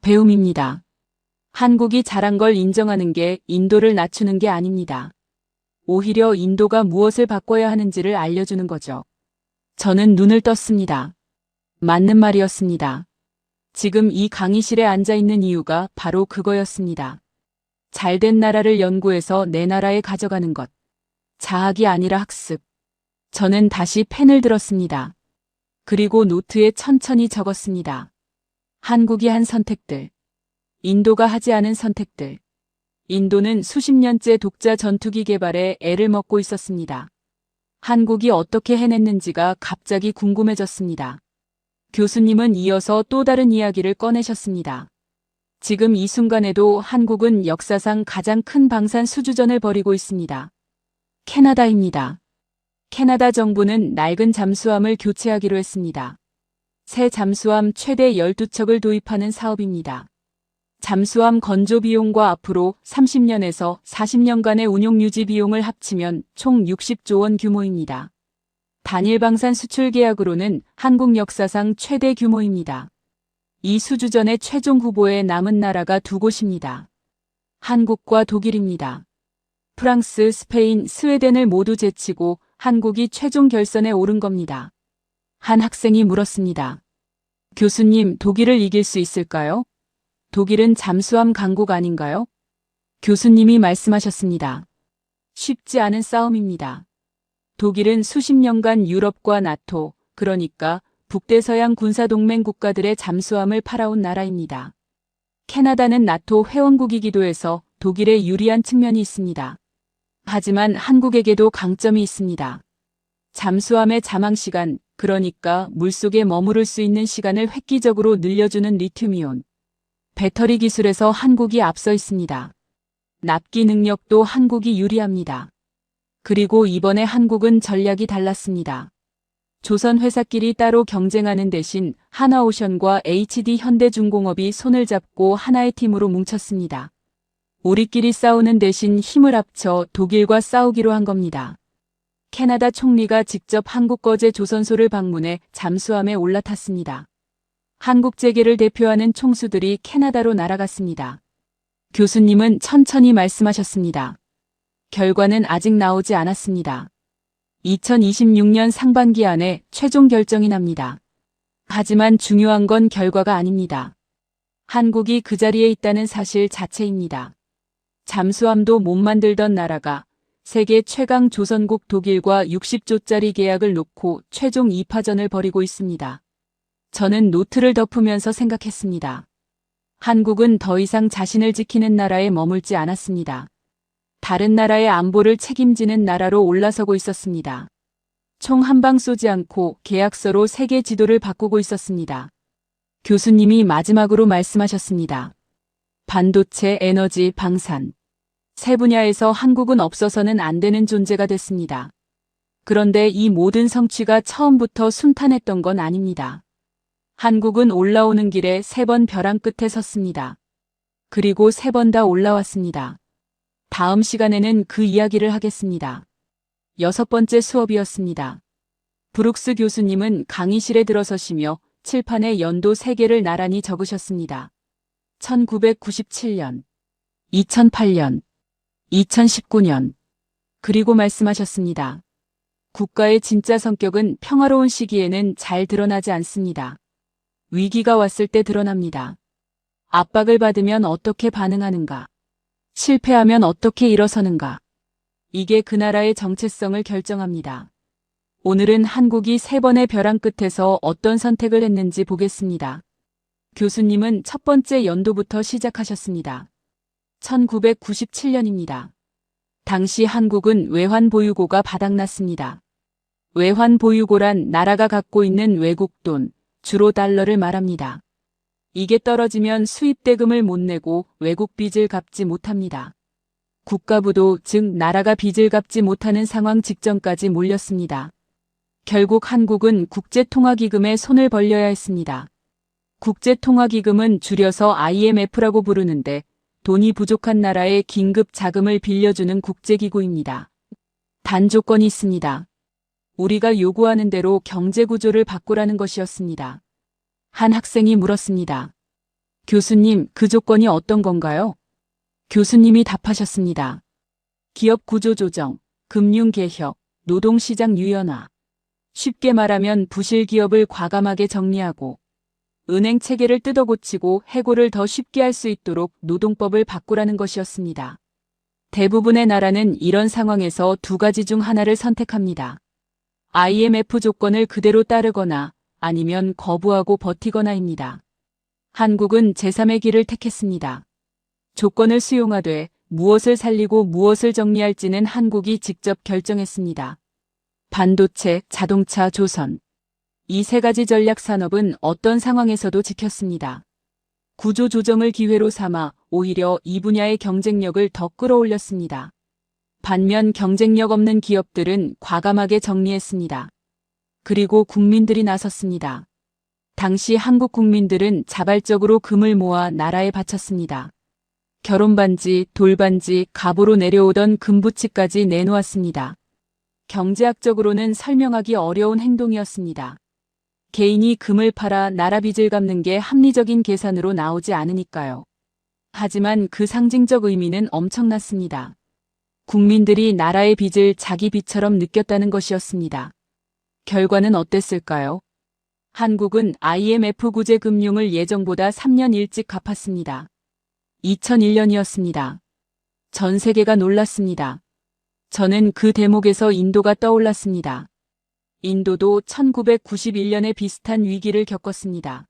배움입니다. 한국이 잘한 걸 인정하는 게 인도를 낮추는 게 아닙니다. 오히려 인도가 무엇을 바꿔야 하는지를 알려주는 거죠. 저는 눈을 떴습니다. 맞는 말이었습니다. 지금 이 강의실에 앉아 있는 이유가 바로 그거였습니다. 잘된 나라를 연구해서 내 나라에 가져가는 것. 자학이 아니라 학습. 저는 다시 펜을 들었습니다. 그리고 노트에 천천히 적었습니다. 한국이 한 선택들. 인도가 하지 않은 선택들. 인도는 수십 년째 독자 전투기 개발에 애를 먹고 있었습니다. 한국이 어떻게 해냈는지가 갑자기 궁금해졌습니다. 교수님은 이어서 또 다른 이야기를 꺼내셨습니다. 지금 이 순간에도 한국은 역사상 가장 큰 방산 수주전을 벌이고 있습니다. 캐나다입니다. 캐나다 정부는 낡은 잠수함을 교체하기로 했습니다. 새 잠수함 최대 12척을 도입하는 사업입니다. 잠수함 건조 비용과 앞으로 30년에서 40년간의 운용 유지 비용을 합치면 총 60조 원 규모입니다. 단일 방산 수출 계약으로는 한국 역사상 최대 규모입니다. 이 수주전의 최종 후보에 남은 나라가 두 곳입니다. 한국과 독일입니다. 프랑스, 스페인, 스웨덴을 모두 제치고 한국이 최종 결선에 오른 겁니다. 한 학생이 물었습니다. 교수님, 독일을 이길 수 있을까요? 독일은 잠수함 강국 아닌가요? 교수님이 말씀하셨습니다. 쉽지 않은 싸움입니다. 독일은 수십 년간 유럽과 나토, 그러니까 북대서양 군사동맹 국가들의 잠수함을 팔아온 나라입니다. 캐나다는 나토 회원국이기도 해서 독일에 유리한 측면이 있습니다. 하지만 한국에게도 강점이 있습니다. 잠수함의 잠항 시간, 그러니까 물속에 머무를 수 있는 시간을 획기적으로 늘려주는 리튬이온 배터리 기술에서 한국이 앞서 있습니다. 납기 능력도 한국이 유리합니다. 그리고 이번에 한국은 전략이 달랐습니다. 조선 회사끼리 따로 경쟁하는 대신 하나오션과 HD 현대중공업이 손을 잡고 하나의 팀으로 뭉쳤습니다. 우리끼리 싸우는 대신 힘을 합쳐 독일과 싸우기로 한 겁니다. 캐나다 총리가 직접 한국거제 조선소를 방문해 잠수함에 올라탔습니다. 한국 재계를 대표하는 총수들이 캐나다로 날아갔습니다. 교수님은 천천히 말씀하셨습니다. 결과는 아직 나오지 않았습니다. 2026년 상반기 안에 최종 결정이 납니다. 하지만 중요한 건 결과가 아닙니다. 한국이 그 자리에 있다는 사실 자체입니다. 잠수함도 못 만들던 나라가 세계 최강 조선국 독일과 60조짜리 계약을 놓고 최종 2파전을 벌이고 있습니다. 저는 노트를 덮으면서 생각했습니다. 한국은 더 이상 자신을 지키는 나라에 머물지 않았습니다. 다른 나라의 안보를 책임지는 나라로 올라서고 있었습니다. 총 한 방 쏘지 않고 계약서로 세계 지도를 바꾸고 있었습니다. 교수님이 마지막으로 말씀하셨습니다. 반도체, 에너지, 방산. 세 분야에서 한국은 없어서는 안 되는 존재가 됐습니다. 그런데 이 모든 성취가 처음부터 순탄했던 건 아닙니다. 한국은 올라오는 길에 3번 벼랑 끝에 섰습니다. 그리고 3번 다 올라왔습니다. 다음 시간에는 그 이야기를 하겠습니다. 6번째 수업이었습니다. 브룩스 교수님은 강의실에 들어서시며 칠판에 연도 3개를 나란히 적으셨습니다. 1997년, 2008년, 2019년. 그리고 말씀하셨습니다. 국가의 진짜 성격은 평화로운 시기에는 잘 드러나지 않습니다. 위기가 왔을 때 드러납니다. 압박을 받으면 어떻게 반응하는가? 실패하면 어떻게 일어서는가? 이게 그 나라의 정체성을 결정합니다. 오늘은 한국이 3번의 벼랑 끝에서 어떤 선택을 했는지 보겠습니다. 교수님은 첫 번째 연도부터 시작하셨습니다. 1997년입니다. 당시 한국은 외환보유고가 바닥났습니다. 외환보유고란 나라가 갖고 있는 외국 돈, 주로 달러를 말합니다. 이게 떨어지면 수입대금을 못 내고 외국 빚을 갚지 못합니다. 국가부도, 즉 나라가 빚을 갚지 못하는 상황 직전까지 몰렸습니다. 결국 한국은 국제통화기금에 손을 벌려야 했습니다. 국제통화기금은 줄여서 IMF라고 부르는데 돈이 부족한 나라에 긴급 자금을 빌려주는 국제기구입니다. 단 조건이 있습니다. 우리가 요구하는 대로 경제구조를 바꾸라는 것이었습니다. 한 학생이 물었습니다. 교수님, 그 조건이 어떤 건가요? 교수님이 답하셨습니다. 기업 구조 조정, 금융 개혁, 노동시장 유연화. 쉽게 말하면 부실 기업을 과감하게 정리하고 은행 체계를 뜯어고치고 해고를 더 쉽게 할 수 있도록 노동법을 바꾸라는 것이었습니다. 대부분의 나라는 이런 상황에서 2가지 중 하나를 선택합니다. IMF 조건을 그대로 따르거나 아니면 거부하고 버티거나입니다. 한국은 제3의 길을 택했습니다. 조건을 수용하되 무엇을 살리고 무엇을 정리할지는 한국이 직접 결정했습니다. 반도체, 자동차, 조선. 이 3가지 전략 산업은 어떤 상황에서도 지켰습니다. 구조 조정을 기회로 삼아 오히려 이 분야의 경쟁력을 더 끌어올렸습니다. 반면 경쟁력 없는 기업들은 과감하게 정리했습니다. 그리고 국민들이 나섰습니다. 당시 한국 국민들은 자발적으로 금을 모아 나라에 바쳤습니다. 결혼반지, 돌반지, 갑오로 내려오던 금부치까지 내놓았습니다. 경제학적으로는 설명하기 어려운 행동이었습니다. 개인이 금을 팔아 나라 빚을 갚는 게 합리적인 계산으로 나오지 않으니까요. 하지만 그 상징적 의미는 엄청났습니다. 국민들이 나라의 빚을 자기 빚처럼 느꼈다는 것이었습니다. 결과는 어땠을까요? 한국은 IMF 구제 금융을 예정보다 3년 일찍 갚았습니다. 2001년이었습니다. 전 세계가 놀랐습니다. 저는 그 대목에서 인도가 떠올랐습니다. 인도도 1991년에 비슷한 위기를 겪었습니다.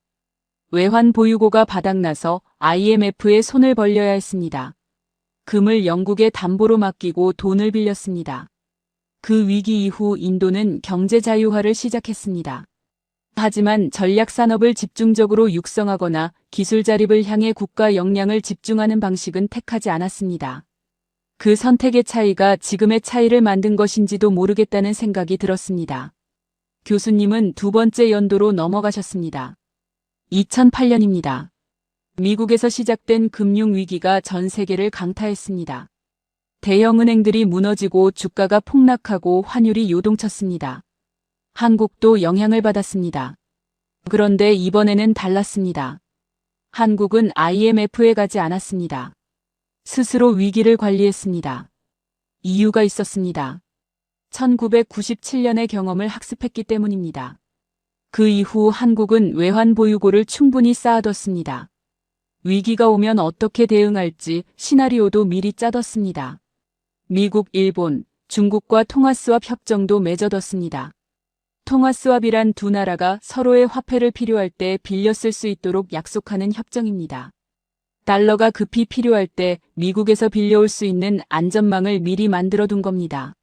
외환 보유고가 바닥나서 IMF에 손을 벌려야 했습니다. 금을 영국에 담보로 맡기고 돈을 빌렸습니다. 그 위기 이후 인도는 경제 자유화를 시작했습니다. 하지만 전략 산업을 집중적으로 육성하거나 기술 자립을 향해 국가 역량을 집중하는 방식은 택하지 않았습니다. 그 선택의 차이가 지금의 차이를 만든 것인지도 모르겠다는 생각이 들었습니다. 교수님은 두 번째 연도로 넘어가셨습니다. 2008년입니다. 미국에서 시작된 금융위기가 전 세계를 강타했습니다. 대형 은행들이 무너지고 주가가 폭락하고 환율이 요동쳤습니다. 한국도 영향을 받았습니다. 그런데 이번에는 달랐습니다. 한국은 IMF에 가지 않았습니다. 스스로 위기를 관리했습니다. 이유가 있었습니다. 1997년의 경험을 학습했기 때문입니다. 그 이후 한국은 외환 보유고를 충분히 쌓아뒀습니다. 위기가 오면 어떻게 대응할지 시나리오도 미리 짜뒀습니다. 미국, 일본, 중국과 통화스왑 협정도 맺어뒀습니다. 통화스왑이란 두 나라가 서로의 화폐를 필요할 때 빌려 쓸 수 있도록 약속하는 협정입니다. 달러가 급히 필요할 때 미국에서 빌려올 수 있는 안전망을 미리 만들어둔 겁니다.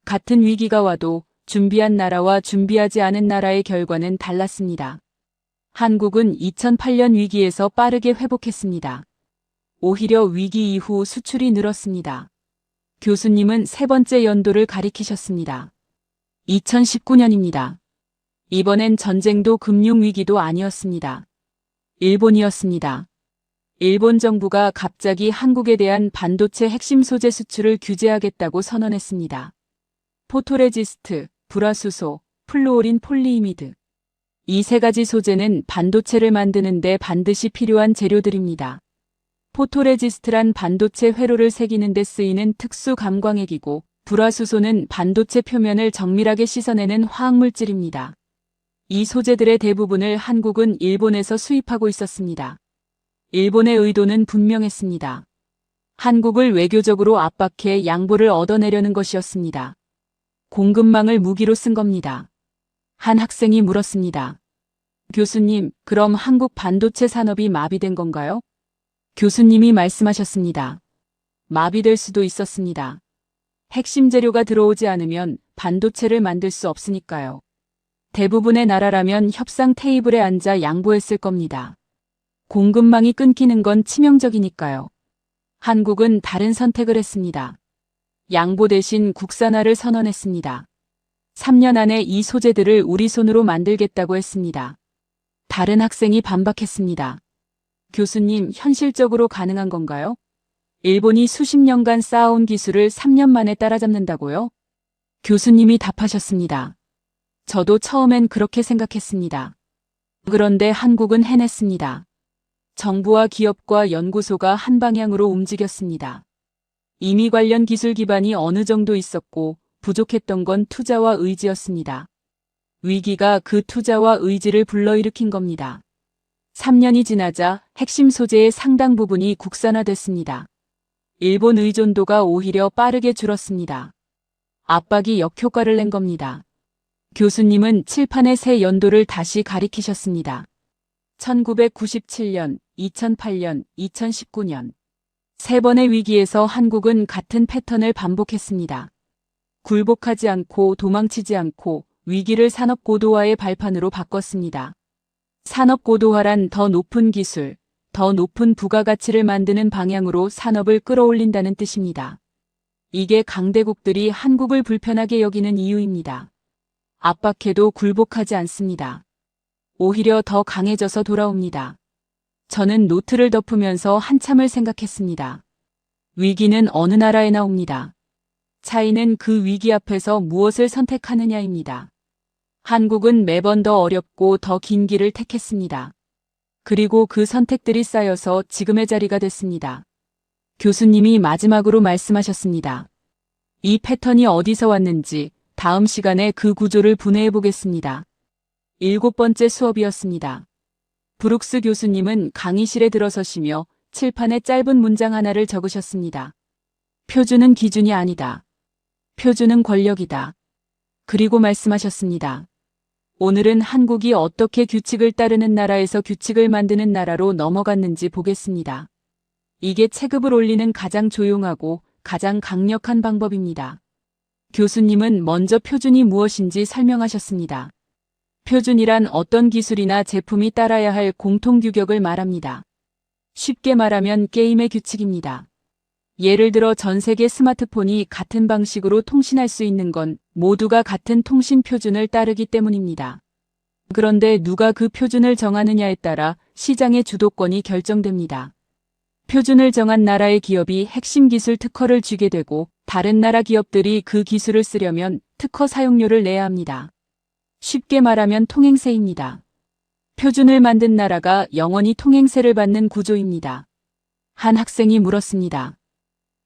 같은 위기가 와도 준비한 나라와 준비하지 않은 나라의 결과는 달랐습니다. 한국은 2008년 위기에서 빠르게 회복했습니다. 오히려 위기 이후 수출이 늘었습니다. 교수님은 세 번째 연도를 가리키셨습니다. 2019년입니다. 이번엔 전쟁도 금융위기도 아니었습니다. 일본이었습니다. 일본 정부가 갑자기 한국에 대한 반도체 핵심 소재 수출을 규제하겠다고 선언했습니다. 포토레지스트, 불화수소, 플루오린 폴리이미드. 이 세 가지 소재는 반도체를 만드는 데 반드시 필요한 재료들입니다. 포토레지스트란 반도체 회로를 새기는 데 쓰이는 특수 감광액이고 불화수소는 반도체 표면을 정밀하게 씻어내는 화학물질입니다. 이 소재들의 대부분을 한국은 일본에서 수입하고 있었습니다. 일본의 의도는 분명했습니다. 한국을 외교적으로 압박해 양보를 얻어내려는 것이었습니다. 공급망을 무기로 쓴 겁니다. 한 학생이 물었습니다. 교수님, 그럼 한국 반도체 산업이 마비된 건가요? 교수님이 말씀하셨습니다. 마비될 수도 있었습니다. 핵심 재료가 들어오지 않으면 반도체를 만들 수 없으니까요. 대부분의 나라라면 협상 테이블에 앉아 양보했을 겁니다. 공급망이 끊기는 건 치명적이니까요. 한국은 다른 선택을 했습니다. 양보 대신 국산화를 선언했습니다. 3년 안에 이 소재들을 우리 손으로 만들겠다고 했습니다. 다른 학생이 반박했습니다. 교수님, 현실적으로 가능한 건가요? 일본이 수십 년간 쌓아온 기술을 3년 만에 따라잡는다고요? 교수님이 답하셨습니다. 저도 처음엔 그렇게 생각했습니다. 그런데 한국은 해냈습니다. 정부와 기업과 연구소가 한 방향으로 움직였습니다. 이미 관련 기술 기반이 어느 정도 있었고 부족했던 건 투자와 의지였습니다. 위기가 그 투자와 의지를 불러일으킨 겁니다. 3년이 지나자 핵심 소재의 상당 부분이 국산화됐습니다. 일본 의존도가 오히려 빠르게 줄었습니다. 압박이 역효과를 낸 겁니다. 교수님은 칠판의 새 연도를 다시 가리키셨습니다. 1997년, 2008년, 2019년. 세 번의 위기에서 한국은 같은 패턴을 반복했습니다. 굴복하지 않고 도망치지 않고 위기를 산업 고도화의 발판으로 바꿨습니다. 산업 고도화란 더 높은 기술, 더 높은 부가가치를 만드는 방향으로 산업을 끌어올린다는 뜻입니다. 이게 강대국들이 한국을 불편하게 여기는 이유입니다. 압박해도 굴복하지 않습니다. 오히려 더 강해져서 돌아옵니다. 저는 노트를 덮으면서 한참을 생각했습니다. 위기는 어느 나라에나 옵니다. 차이는 그 위기 앞에서 무엇을 선택하느냐입니다. 한국은 매번 더 어렵고 더 긴 길을 택했습니다. 그리고 그 선택들이 쌓여서 지금의 자리가 됐습니다. 교수님이 마지막으로 말씀하셨습니다. 이 패턴이 어디서 왔는지 다음 시간에 그 구조를 분해해 보겠습니다. 7번째 수업이었습니다. 브룩스 교수님은 강의실에 들어서시며 칠판에 짧은 문장 하나를 적으셨습니다. 표준은 기준이 아니다. 표준은 권력이다. 그리고 말씀하셨습니다. 오늘은 한국이 어떻게 규칙을 따르는 나라에서 규칙을 만드는 나라로 넘어갔는지 보겠습니다. 이게 체급을 올리는 가장 조용하고 가장 강력한 방법입니다. 교수님은 먼저 표준이 무엇인지 설명하셨습니다. 표준이란 어떤 기술이나 제품이 따라야 할 공통규격을 말합니다. 쉽게 말하면 게임의 규칙입니다. 예를 들어 전 세계 스마트폰이 같은 방식으로 통신할 수 있는 건 모두가 같은 통신 표준을 따르기 때문입니다. 그런데 누가 그 표준을 정하느냐에 따라 시장의 주도권이 결정됩니다. 표준을 정한 나라의 기업이 핵심 기술 특허를 쥐게 되고 다른 나라 기업들이 그 기술을 쓰려면 특허 사용료를 내야 합니다. 쉽게 말하면 통행세입니다. 표준을 만든 나라가 영원히 통행세를 받는 구조입니다. 한 학생이 물었습니다.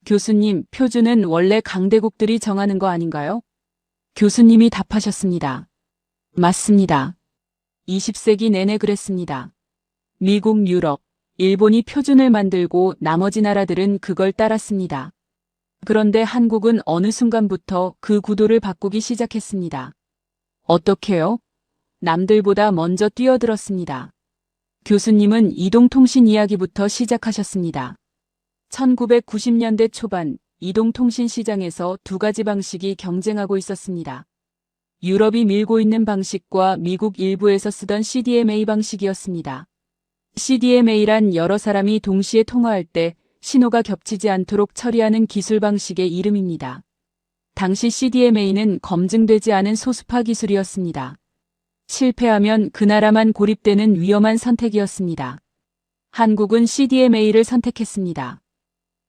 교수님, 표준은 원래 강대국들이 정하는 거 아닌가요? 교수님이 답하셨습니다. 맞습니다. 20세기 내내 그랬습니다. 미국, 유럽, 일본이 표준을 만들고 나머지 나라들은 그걸 따랐습니다. 그런데 한국은 어느 순간부터 그 구도를 바꾸기 시작했습니다. 어떻게요? 남들보다 먼저 뛰어들었습니다. 교수님은 이동통신 이야기부터 시작하셨습니다. 1990년대 초반 이동통신 시장에서 두 가지 방식이 경쟁하고 있었습니다. 유럽이 밀고 있는 방식과 미국 일부에서 쓰던 CDMA 방식이었습니다. CDMA란 여러 사람이 동시에 통화할 때 신호가 겹치지 않도록 처리하는 기술 방식의 이름입니다. 당시 CDMA는 검증되지 않은 소수파 기술이었습니다. 실패하면 그 나라만 고립되는 위험한 선택이었습니다. 한국은 CDMA를 선택했습니다.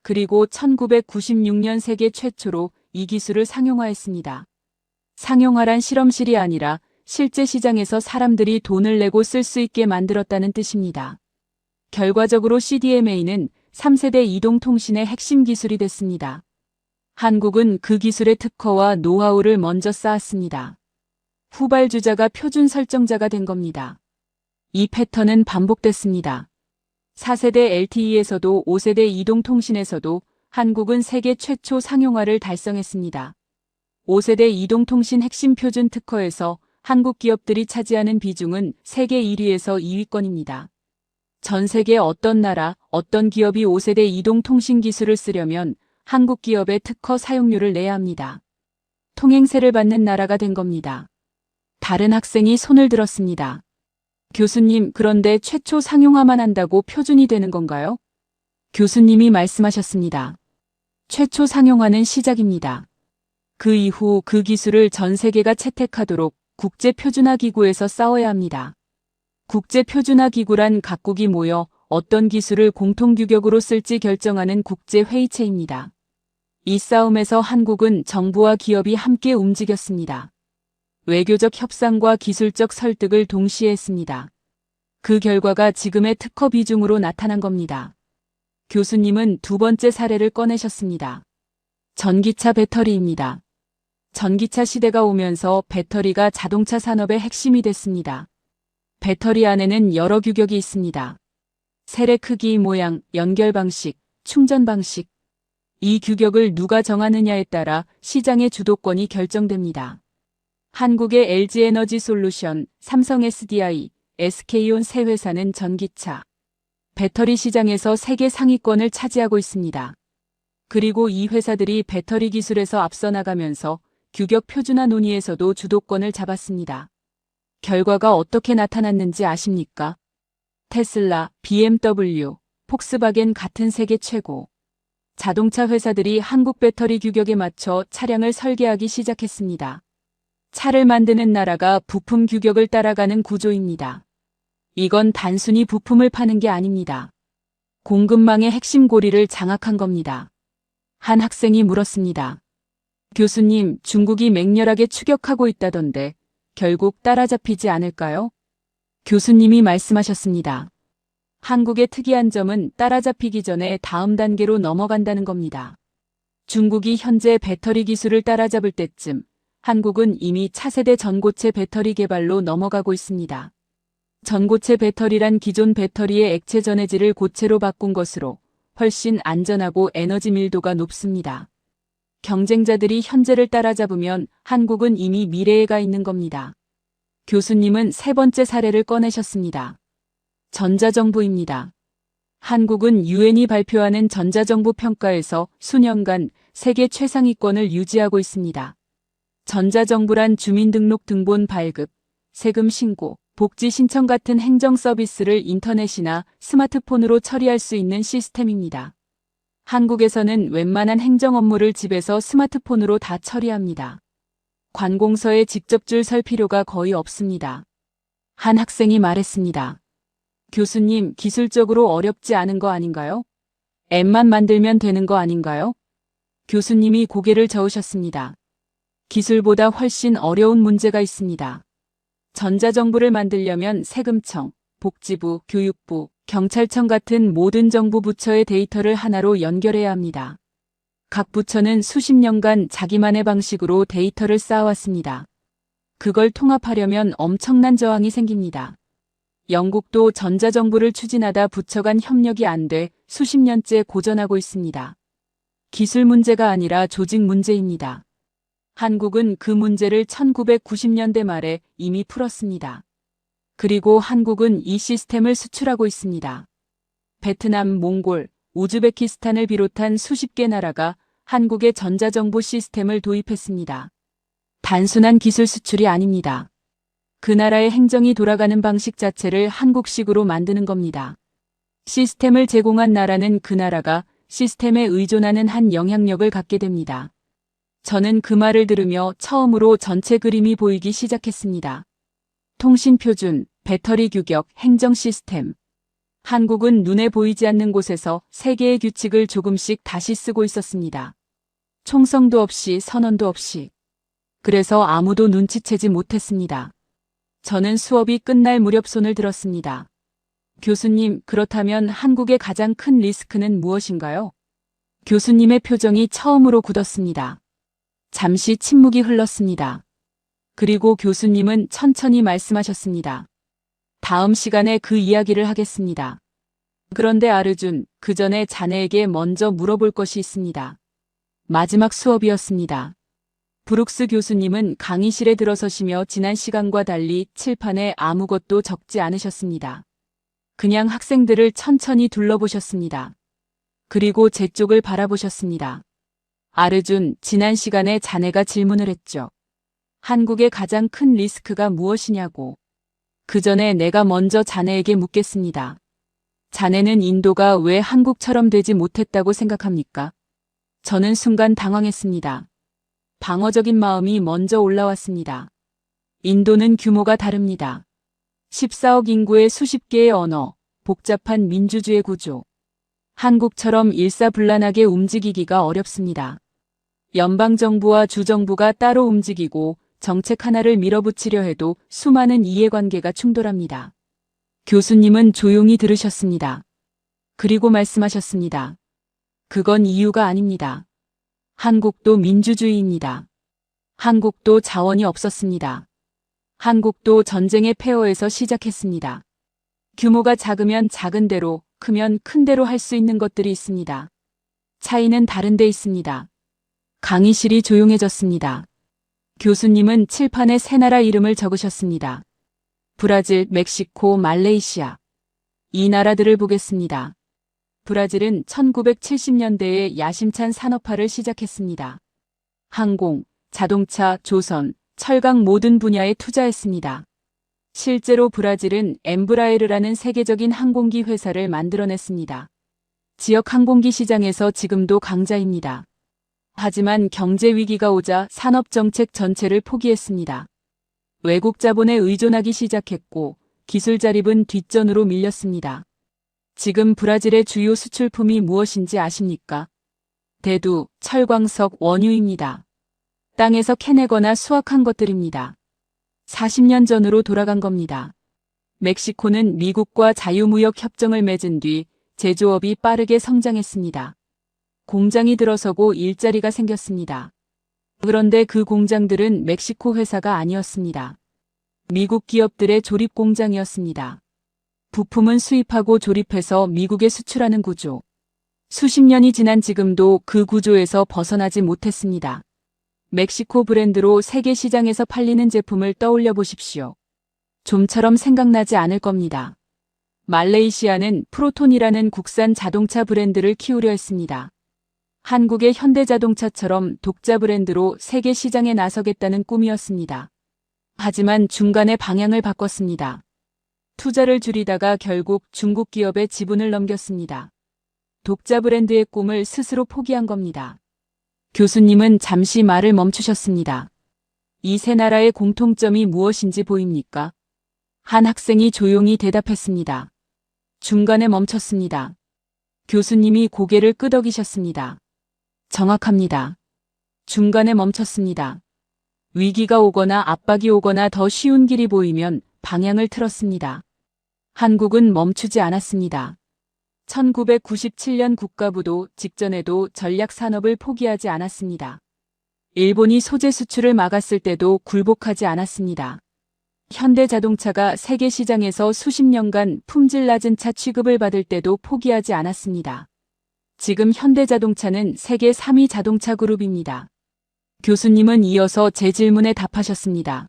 그리고 1996년 세계 최초로 이 기술을 상용화했습니다. 상용화란 실험실이 아니라 실제 시장에서 사람들이 돈을 내고 쓸 수 있게 만들었다는 뜻입니다. 결과적으로 CDMA는 3세대 이동통신의 핵심 기술이 됐습니다. 한국은 그 기술의 특허와 노하우를 먼저 쌓았습니다. 후발주자가 표준 설정자가 된 겁니다. 이 패턴은 반복됐습니다. 4세대 LTE에서도 5세대 이동통신에서도 한국은 세계 최초 상용화를 달성했습니다. 5세대 이동통신 핵심 표준 특허에서 한국 기업들이 차지하는 비중은 세계 1위에서 2위권입니다. 전 세계 어떤 나라, 어떤 기업이 5세대 이동통신 기술을 쓰려면 한국 기업의 특허 사용료를 내야 합니다. 통행세를 받는 나라가 된 겁니다. 다른 학생이 손을 들었습니다. 교수님, 그런데 최초 상용화만 한다고 표준이 되는 건가요? 교수님이 말씀하셨습니다. 최초 상용화는 시작입니다. 그 이후 그 기술을 전 세계가 채택하도록 국제표준화기구에서 싸워야 합니다. 국제표준화기구란 각국이 모여 어떤 기술을 공통규격으로 쓸지 결정하는 국제회의체입니다. 이 싸움에서 한국은 정부와 기업이 함께 움직였습니다. 외교적 협상과 기술적 설득을 동시에 했습니다. 그 결과가 지금의 특허 비중으로 나타난 겁니다. 교수님은 두 번째 사례를 꺼내셨습니다. 전기차 배터리입니다. 전기차 시대가 오면서 배터리가 자동차 산업의 핵심이 됐습니다. 배터리 안에는 여러 규격이 있습니다. 셀의 크기, 모양, 연결 방식, 충전 방식. 이 규격을 누가 정하느냐에 따라 시장의 주도권이 결정됩니다. 한국의 LG에너지솔루션, 삼성 SDI, SK온 세 회사는 전기차, 배터리 시장에서 세계 상위권을 차지하고 있습니다. 그리고 이 회사들이 배터리 기술에서 앞서 나가면서 규격 표준화 논의에서도 주도권을 잡았습니다. 결과가 어떻게 나타났는지 아십니까? 테슬라, BMW, 폭스바겐 같은 세계 최고 자동차 회사들이 한국 배터리 규격에 맞춰 차량을 설계하기 시작했습니다. 차를 만드는 나라가 부품 규격을 따라가는 구조입니다. 이건 단순히 부품을 파는 게 아닙니다. 공급망의 핵심 고리를 장악한 겁니다. 한 학생이 물었습니다. 교수님, 중국이 맹렬하게 추격하고 있다던데 결국 따라잡히지 않을까요? 교수님이 말씀하셨습니다. 한국의 특이한 점은 따라잡히기 전에 다음 단계로 넘어간다는 겁니다. 중국이 현재 배터리 기술을 따라잡을 때쯤 한국은 이미 차세대 전고체 배터리 개발로 넘어가고 있습니다. 전고체 배터리란 기존 배터리의 액체 전해질을 고체로 바꾼 것으로 훨씬 안전하고 에너지 밀도가 높습니다. 경쟁자들이 현재를 따라잡으면 한국은 이미 미래에 가 있는 겁니다. 교수님은 세 번째 사례를 꺼내셨습니다. 전자정부입니다. 한국은 유엔이 발표하는 전자정부 평가에서 수년간 세계 최상위권을 유지하고 있습니다. 전자정부란 주민등록 등본 발급, 세금 신고, 복지 신청 같은 행정 서비스를 인터넷이나 스마트폰으로 처리할 수 있는 시스템입니다. 한국에서는 웬만한 행정 업무를 집에서 스마트폰으로 다 처리합니다. 관공서에 직접 줄 설 필요가 거의 없습니다. 한 학생이 말했습니다. 교수님, 기술적으로 어렵지 않은 거 아닌가요? 앱만 만들면 되는 거 아닌가요? 교수님이 고개를 저으셨습니다. 기술보다 훨씬 어려운 문제가 있습니다. 전자정부를 만들려면 세금청, 복지부, 교육부, 경찰청 같은 모든 정부 부처의 데이터를 하나로 연결해야 합니다. 각 부처는 수십 년간 자기만의 방식으로 데이터를 쌓아왔습니다. 그걸 통합하려면 엄청난 저항이 생깁니다. 영국도 전자정부를 추진하다 부처 간 협력이 안 돼 수십 년째 고전하고 있습니다. 기술 문제가 아니라 조직 문제입니다. 한국은 그 문제를 1990년대 말에 이미 풀었습니다. 그리고 한국은 이 시스템을 수출하고 있습니다. 베트남, 몽골, 우즈베키스탄을 비롯한 수십 개 나라가 한국의 전자정부 시스템을 도입했습니다. 단순한 기술 수출이 아닙니다. 그 나라의 행정이 돌아가는 방식 자체를 한국식으로 만드는 겁니다. 시스템을 제공한 나라는 그 나라가 시스템에 의존하는 한 영향력을 갖게 됩니다. 저는 그 말을 들으며 처음으로 전체 그림이 보이기 시작했습니다. 통신 표준, 배터리 규격, 행정 시스템. 한국은 눈에 보이지 않는 곳에서 세계의 규칙을 조금씩 다시 쓰고 있었습니다. 총성도 없이 선언도 없이. 그래서 아무도 눈치채지 못했습니다. 저는 수업이 끝날 무렵 손을 들었습니다. 교수님, 그렇다면 한국의 가장 큰 리스크는 무엇인가요? 교수님의 표정이 처음으로 굳었습니다. 잠시 침묵이 흘렀습니다. 그리고 교수님은 천천히 말씀하셨습니다. 다음 시간에 그 이야기를 하겠습니다. 그런데 아르준, 그 전에 자네에게 먼저 물어볼 것이 있습니다. 마지막 수업이었습니다. 브룩스 교수님은 강의실에 들어서시며 지난 시간과 달리 칠판에 아무것도 적지 않으셨습니다. 그냥 학생들을 천천히 둘러보셨습니다. 그리고 제 쪽을 바라보셨습니다. 아르준, 지난 시간에 자네가 질문을 했죠. 한국의 가장 큰 리스크가 무엇이냐고. 그 전에 내가 먼저 자네에게 묻겠습니다. 자네는 인도가 왜 한국처럼 되지 못했다고 생각합니까? 저는 순간 당황했습니다. 방어적인 마음이 먼저 올라왔습니다. 인도는 규모가 다릅니다. 14억 인구의 수십 개의 언어, 복잡한 민주주의 구조. 한국처럼 일사불란하게 움직이기가 어렵습니다. 연방정부와 주정부가 따로 움직이고 정책 하나를 밀어붙이려 해도 수많은 이해관계가 충돌합니다. 교수님은 조용히 들으셨습니다. 그리고 말씀하셨습니다. 그건 이유가 아닙니다. 한국도 민주주의입니다. 한국도 자원이 없었습니다. 한국도 전쟁의 폐허에서 시작했습니다. 규모가 작으면 작은 대로, 크면 큰 대로 할 수 있는 것들이 있습니다. 차이는 다른 데 있습니다. 강의실이 조용해졌습니다. 교수님은 칠판에 세 나라 이름을 적으셨습니다. 브라질, 멕시코, 말레이시아. 이 나라들을 보겠습니다. 브라질은 1970년대에 야심찬 산업화를 시작했습니다. 항공, 자동차, 조선, 철강 모든 분야에 투자했습니다. 실제로 브라질은 엠브라에르라는 세계적인 항공기 회사를 만들어냈습니다. 지역 항공기 시장에서 지금도 강자입니다. 하지만 경제 위기가 오자 산업정책 전체를 포기했습니다. 외국 자본에 의존하기 시작했고 기술 자립은 뒷전으로 밀렸습니다. 지금 브라질의 주요 수출품이 무엇인지 아십니까? 대두, 철광석, 원유입니다. 땅에서 캐내거나 수확한 것들입니다. 40년 전으로 돌아간 겁니다. 멕시코는 미국과 자유무역 협정을 맺은 뒤 제조업이 빠르게 성장했습니다. 공장이 들어서고 일자리가 생겼습니다. 그런데 그 공장들은 멕시코 회사가 아니었습니다. 미국 기업들의 조립 공장이었습니다. 부품은 수입하고 조립해서 미국에 수출하는 구조. 수십 년이 지난 지금도 그 구조에서 벗어나지 못했습니다. 멕시코 브랜드로 세계 시장에서 팔리는 제품을 떠올려 보십시오. 좀처럼 생각나지 않을 겁니다. 말레이시아는 프로톤이라는 국산 자동차 브랜드를 키우려 했습니다. 한국의 현대자동차처럼 독자 브랜드로 세계 시장에 나서겠다는 꿈이었습니다. 하지만 중간에 방향을 바꿨습니다. 투자를 줄이다가 결국 중국 기업에 지분을 넘겼습니다. 독자 브랜드의 꿈을 스스로 포기한 겁니다. 교수님은 잠시 말을 멈추셨습니다. 이 세 나라의 공통점이 무엇인지 보입니까? 한 학생이 조용히 대답했습니다. 중간에 멈췄습니다. 교수님이 고개를 끄덕이셨습니다. 정확합니다. 중간에 멈췄습니다. 위기가 오거나 압박이 오거나 더 쉬운 길이 보이면 방향을 틀었습니다. 한국은 멈추지 않았습니다. 1997년 국가부도 직전에도 전략 산업을 포기하지 않았습니다. 일본이 소재 수출을 막았을 때도 굴복하지 않았습니다. 현대자동차가 세계 시장에서 수십 년간 품질 낮은 차 취급을 받을 때도 포기하지 않았습니다. 지금 현대자동차는 세계 3위 자동차 그룹입니다. 교수님은 이어서 제 질문에 답하셨습니다.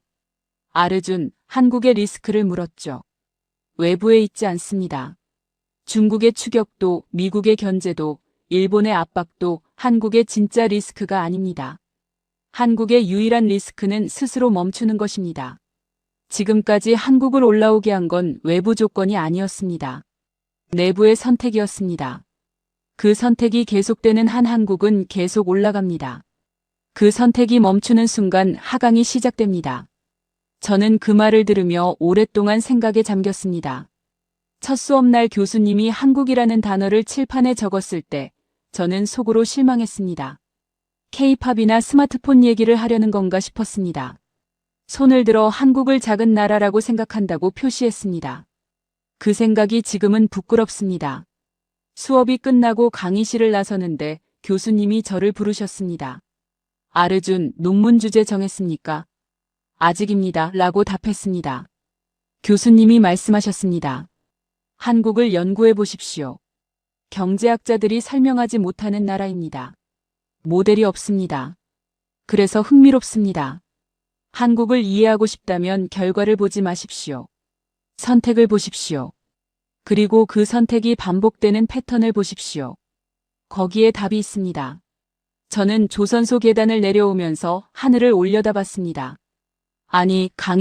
아르준, 한국의 리스크를 물었죠. 외부에 있지 않습니다. 중국의 추격도, 미국의 견제도, 일본의 압박도 한국의 진짜 리스크가 아닙니다. 한국의 유일한 리스크는 스스로 멈추는 것입니다. 지금까지 한국을 올라오게 한 건 외부 조건이 아니었습니다. 내부의 선택이었습니다. 그 선택이 계속되는 한 한국은 계속 올라갑니다. 그 선택이 멈추는 순간 하강이 시작됩니다. 저는 그 말을 들으며 오랫동안 생각에 잠겼습니다. 첫 수업날 교수님이 한국이라는 단어를 칠판에 적었을 때 저는 속으로 실망했습니다. K-팝이나 스마트폰 얘기를 하려는 건가 싶었습니다. 손을 들어 한국을 작은 나라라고 생각한다고 표시했습니다. 그 생각이 지금은 부끄럽습니다. 수업이 끝나고 강의실을 나서는데 교수님이 저를 부르셨습니다. 아르준, 논문 주제 정했습니까? 아직입니다. 라고 답했습니다. 교수님이 말씀하셨습니다. 한국을 연구해 보십시오. 경제학자들이 설명하지 못하는 나라입니다. 모델이 없습니다. 그래서 흥미롭습니다. 한국을 이해하고 싶다면 결과를 보지 마십시오. 선택을 보십시오. 그리고 그 선택이 반복되는 패턴을 보십시오. 거기에 답이 있습니다. 저는 조선소 계단을 내려오면서 하늘을 올려다봤습니다. 아니,